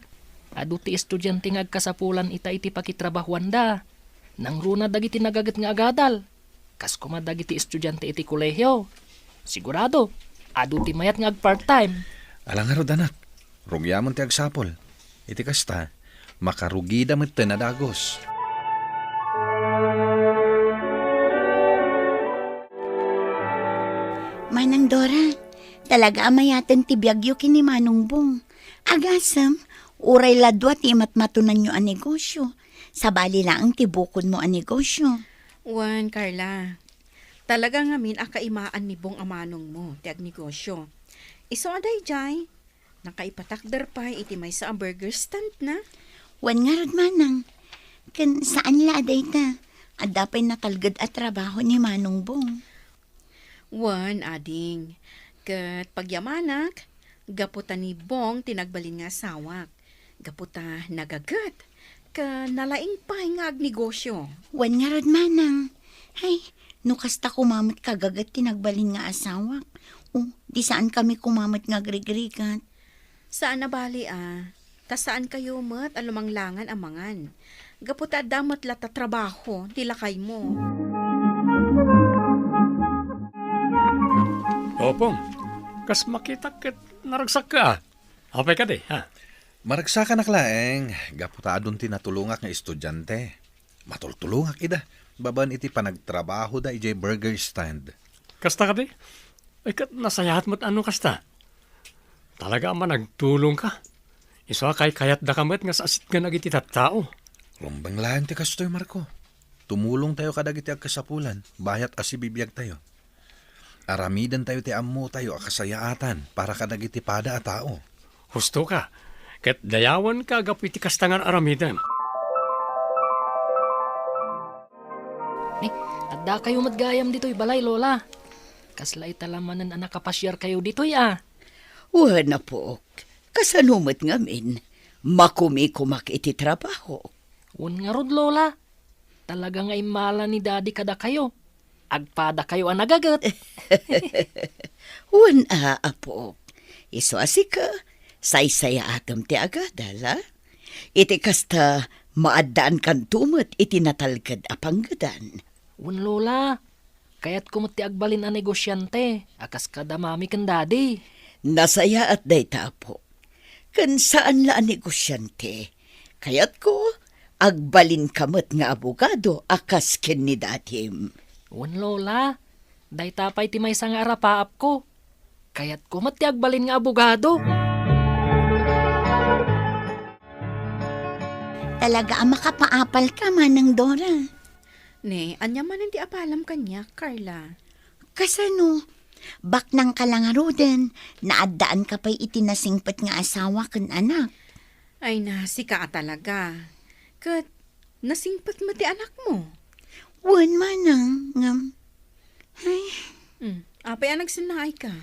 Adu ti estudyante nga agkasapulan iti pakitrabahuan da. Nang runa dagiti nagagat nga agadal. Kas kuma dagiti estudyante iti kolehyo. Sigurado, adu ti mayat nga ag part-time. Alang nga rod anak. Rugyamon ti agsapol. Iti kasta, makarugida mo't na dagos. Manang Dora, talaga amayatan ti biyagyo kini Manong Bong. Agasam, Uray ladwa ti matmatunan nyo ang negosyo. Sa bali lang ang tibukon mo ang negosyo. Wan, Carla. Talaga ngamin akaimaan ni Bong amanong mo, ti agnegosyo. Iso aday jay, nakaipatakder pa iti may sa burger stand na. Wan nga rod manang. Kan saan la aday ta? At dapay natalgad at trabaho ni Manong Bong. Wan, ading. Kat pagyamanak, gaputa ni Bong tinagbalin nga sawak. Gaputa nagagat. Ka nalaing pa nga agnegosyo. Wan nga rod manang. Hay, no kasta kumamit kagagat tinagbalin nga asawak. Di saan kami kumamit nga grigrigat. Saan na bali Ta saan kayo mat alumanglangan amangan. Gaputa damot lata trabaho, tilakay mo. Opong, kas makita ket naragsak ka. Apay ka di, ha? Maragsa ka naklaeng, gaputa adun tinatulungak nga estudyante. Matultulungak ida, baban iti panagtrabaho da ijay burger stand. Kasta ka di? Ay kat nasayahat mo't ano kasta. Talaga man nagtulong ka. Iso kay kayat da kamet nga sa asit nga nagiti tattao. Rumbang lahan ti kastoy, Marco. Tumulong tayo kadagiti agkasapulan, bayat asibibiyag tayo. Aramidan tayo ti ammo tayo akasayaatan para kadagiti pada a tao. Husto ka. Ket dayawan ka gapiti kastangan aramidan. Adda kayo matgayam dito'y balay, Lola. Kaslay talamanan anak kapasyar kayo dito'y Wana po, kasanumat ngamin, makumi-kumak iti trabaho. Un nga rod, Lola. Talaga nga imala ni Daddy kada kayo. Agpada kayo ang nagagat. Wana, apo, iso asika, saysaya atam ti agadal, ha? Iti kasta maadaan kan tumot iti natalgad apanggadan. Un, Lola. Kaya't kumot ti agbalin ang negosyante. Akas kada mami kan Daddy. Nasaya at dayta po. Kan saan la ang negosyante? Kayat ko, agbalin kamot nga abogado akas ken ni datim. Un, Lola. Day tapay ti may nga arapaap ko. Kaya't kumot ti agbalin nga abogado. Talaga ang makapaapal ka, Manang Dora. Ne, anya man hindi apalam kanya, Carla. Kasano? Bak nang kalangaruden, naadaan ka pa'y itinasingpat nga asawa kan anak. Ay na, sika talaga. Kat, nasingpat mo ti anak mo. Wan manang, ngam. Ay, Apay ang nagsinay ka.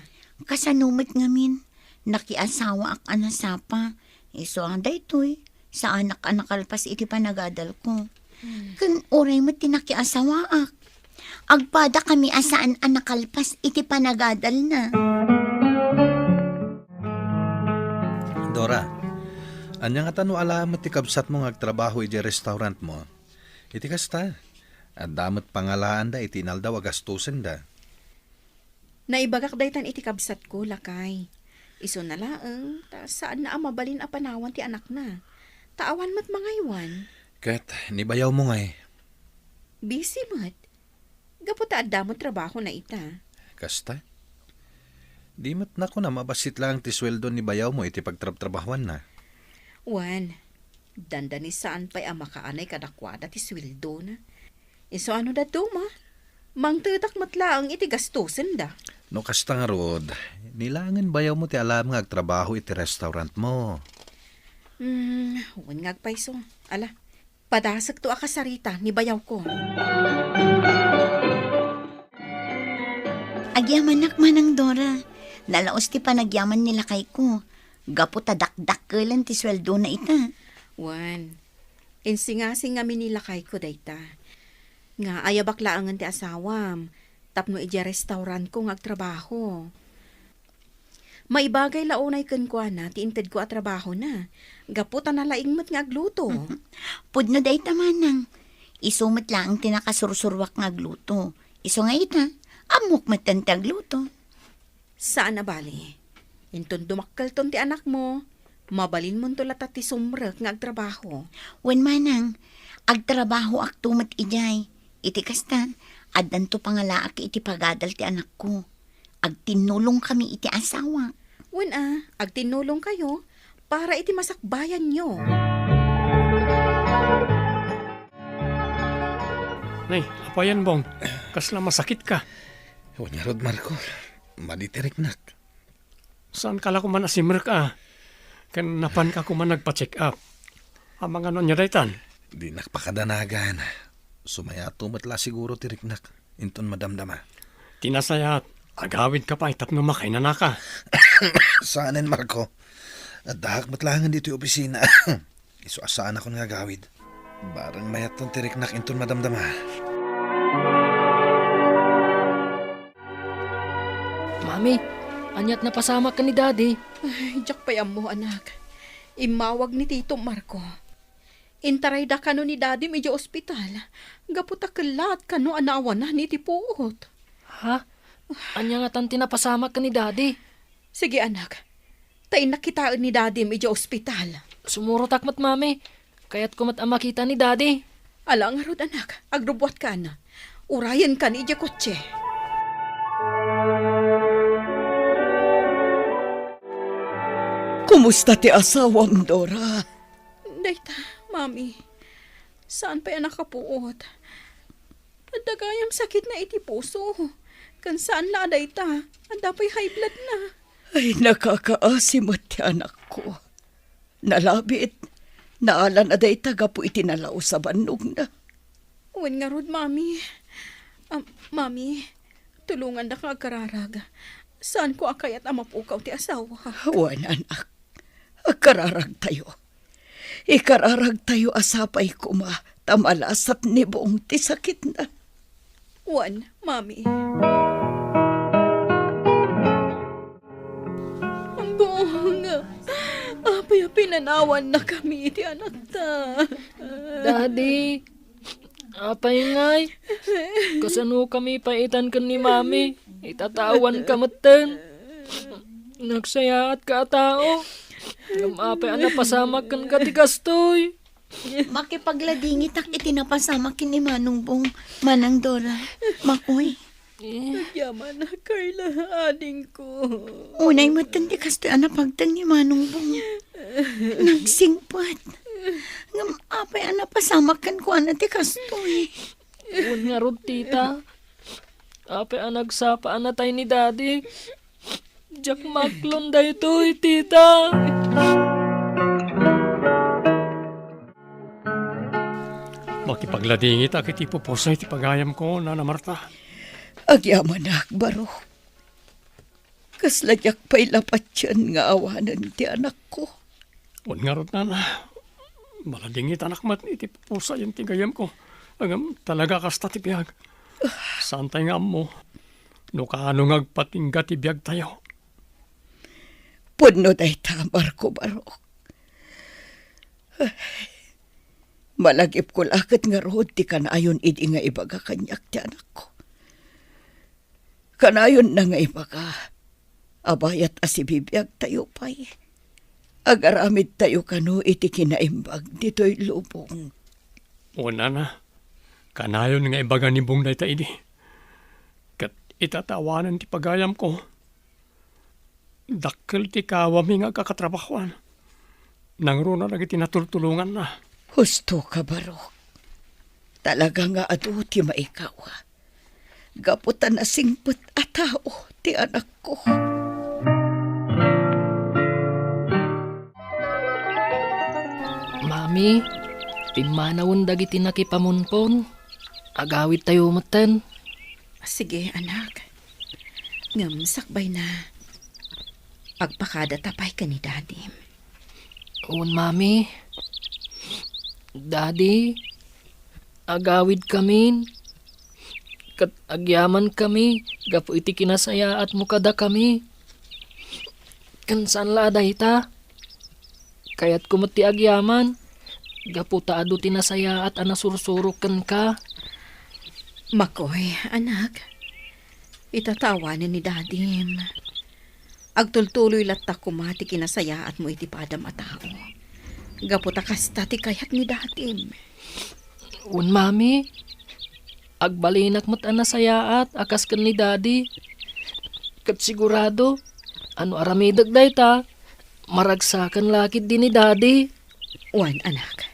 kasanumat ngamin, nakiasawa ak anasapa. Iso ang daytoy, sa anak-anak alpas iti panagadal ko. Kan oray mo tinakiasawa ak. Agpada kami asaan anakalpas iti panagadal na. Dora, anya nga tano alamat ti kabsat mo nga agtrabaho iti restaurant mo. Iti kasta, at damot pangalaan da iti inaldaw agastusin da. Naibagak daytan iti kabsat ko, lakay. Iso na laeng, saan na amabalin a panawan ti anak na. Taawan mat mangaywan. Kat, nibayaw mo nga Busy mat. Gaputa adda mo trabaho na ita. Kasta? Di mat na ko na mabasit lang ti sweldo ni bayaw mo iti pagtrabahuan na. Wan, dandani saan pa'y ang makaanay kadakwada ti sweldo na. Iso ano da ma? Mangtutak matlaang iti gastusin da. No kasta nga rod, nilangan bayaw mo ti alam nga agtrabaho iti restaurant mo. Wan nga agpaiso. Ala, padasag to akasarita ni bayaw ko. Agyaman Manang Dora. Nalaos ti panagyaman nila kay ko. Gapo tadak-dak lang ti sweldo na ita. Wan, insingasing kami nila kay ko dayta. Nga ayabak laangan ti asawam. Tapno iti restaurant ko ngagtrabaho. Maibagay launay ken ko na, tiinted ko at trabaho na. Gaputa na laingmat nga agluto. Pudno dayta Manang. Isumot lang ang tinakasursurwak nga agluto. Iso nga ita, amok matantag luto. Saan na bali? Inton dumakkel ton ti anak mo. Mabalin mo to latat ti sumrek nga agtrabaho. Wen Manang, agtrabaho ak tumat ijay. Iti kastan, addan to pangalaak iti pagadal ti anak ko. Agtinulong kami iti asawa. Wen agtinulong kayo. para iti masakbayan nyo. Nay, apayan bong. Kasla masakit ka. Huwag Rod Marco, maditirik nak. Saan kala ko man asimmer ka? Kan napan ka ko man nagpa-check up. Amang ano niya daytan? Di nakpakadanagan. Sumaya tumatla siguro tirik nak. Inton madamdama. Tinasayat. Agawid ka pa itap no makainana ka. Saanin Marco? At dahak matlangan dito yung opisina. Iso asaan ako nga gawid. Barang mayat tong tirik nak inton madamdama. Mami, anyat na pasama ka ni Daddy. Ay, jak payam mo, anak. Imawag ni Tito Marco. Intaray da kano ni Daddy medyo ospital. Gaputa kelat kano anawan na ni tipuot. Ha? Anya nga tanti na pasama ka ni Daddy. Sige, anak. Tayo nakitaan ni Daddy medyo ospital. Sumuro takmat, Mami. Kaya't kumat ang makita ni Daddy. Alang arod, anak. Agrobwat ka na. Urayan ka ni kotse. Kumusta ti asawam, Dora? Dayta, mami. Saan pa yan nakapuot? Padagayam sakit na iti puso. Kan saan la dayta? Anda pa'y high blood na. Ay, nakakaasimot ti anak ko. Nalabit. Naalan aday taga po itinalaw sa bandog na. Uwan nga rod, mami. Mami, tulungan na ka kararag. Saan ko akayat ang mapukaw ti asawa? Wan, anak. Kararag tayo. Ikararag tayo asapay kuma. Tamalasat ni buong ti sakit na. Uwan, mami. Ang buong apay pinanawan na kami ti anak ta. Daddy, apay ngay. Kasano kami paitan ka ni Mami. Itatawan ka matan. Nagsaya at ka tao. Gamapay ang napasamak kan ka ti kastoy. Makipagladingit ak itinapasama kin ni Manong Bong, Manang Dora. Makoy. Yaman na Carla, ading ko. Unay matandi kastoy ana pagtang ni Manong Bong. Nagsingpat. Ngam apay ana pasamakan ko ana ti kastoy. Un nga rod, tita. Apay ang nagsapa na tayo ni Daddy. Jack Macklon da ito, tita. Makipagladingit ak iti pupusay ti pagayam ko, Nana Marta. Agyaman na akbaro. Kasladyak pa'y lapat yan nga awanan ti anak ko. Huwag nga rot, Nana. Maladingit anak mat iti pupusay yung tigayam ko. Agam talaga kasta ti biyag. Saan tayo nga mo? No kaano ngagpatingga ti biyag tayo. Puno day tamar ko, Barok. Malagip ko lakit nga rood ti kanayon idi nga ibaga kanyak ti anak ko. Kanayon na nga ibaga. Abayat asibibiyag tayo pa'y. Agaramid tayo kano iti kinaimbag dito'y lubong. Una na. Kanayon nga ibaga ni Bong day ta idi. Kat itatawanan ti pagayam ko. Dakkel ti kawami nga kakatrabahuan. Nangro na lagi tinatultulungan na. Husto ka, Barok. Talaga nga adu ti maikawa. Gaputan na singput a tao ti anak ko. Mami, pimanawon dagiti nakipamunpon. Agawid tayo matan. Sige, anak. Ngam sakbay na. Agpakada tapay ka ni Daddy. Un, Mami. Daddy, agawid kami. Kat agyaman kami. Gapo iti kinasaya at mukada kami. Kansan la dayta. Kaya't kumati agyaman. Gapo taado tinasaya at anasursurukan ka. Makoy, anak. Itatawanan ni Daddy. Agtultuloy latta kumati kinasaya at mo iti padam a tao. Gaputa kasta ti kayat ni Daddy. Un, Mami. Agbalinak mat anasaya at akas kan ni Daddy. Kat sigurado, ano aramidag dayta, Maragsakan lakid din ni Daddy. Wan, anak.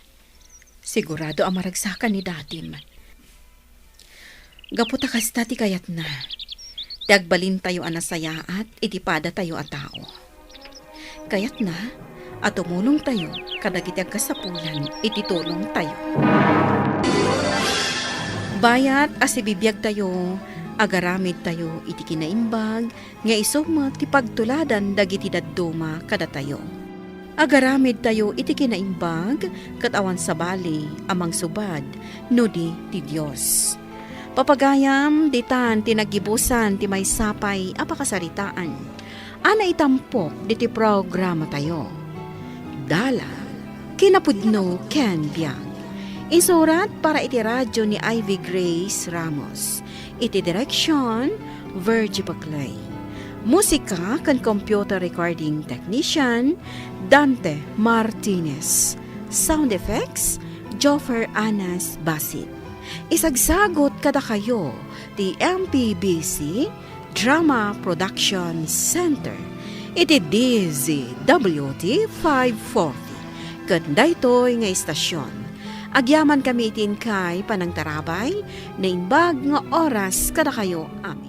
Sigurado ang maragsakan ni datim. Gaputa kasta ti kayat na. Dagbalin tayo anasayaat, itipada tayo a tao. Kayat na, at tumulong tayo, kadagiti kasapulan, ititulong tayo. Bayat asibibiyag tayo, agaramid tayo, iti kinaimbag, nga isumat ti pagtuladan dagiti dadduma kada tayo. Agaramid tayo iti kinaimbag, katawan sa bali, amang subad, nudi ti Diyos. Papagayam, ditan, tinagibusan, ti may sapay, apakasaritaan. Ana itampok, diti programa tayo. Dala, kinapudno Ken Biag. Isurat para iti radyo ni Ivy Grace Ramos. Iti direksyon, Virgie Baclay. Musika kan computer recording technician, Dante Martinez. Sound effects, Joffer Anas Basit. Isagsagot kada kayo, ti MPBC Drama Production Center. Iti DZWT 540. Kanda ito'y nga istasyon. Agyaman kami itin kay panangtarabay na imbag nga oras kada kayo amin.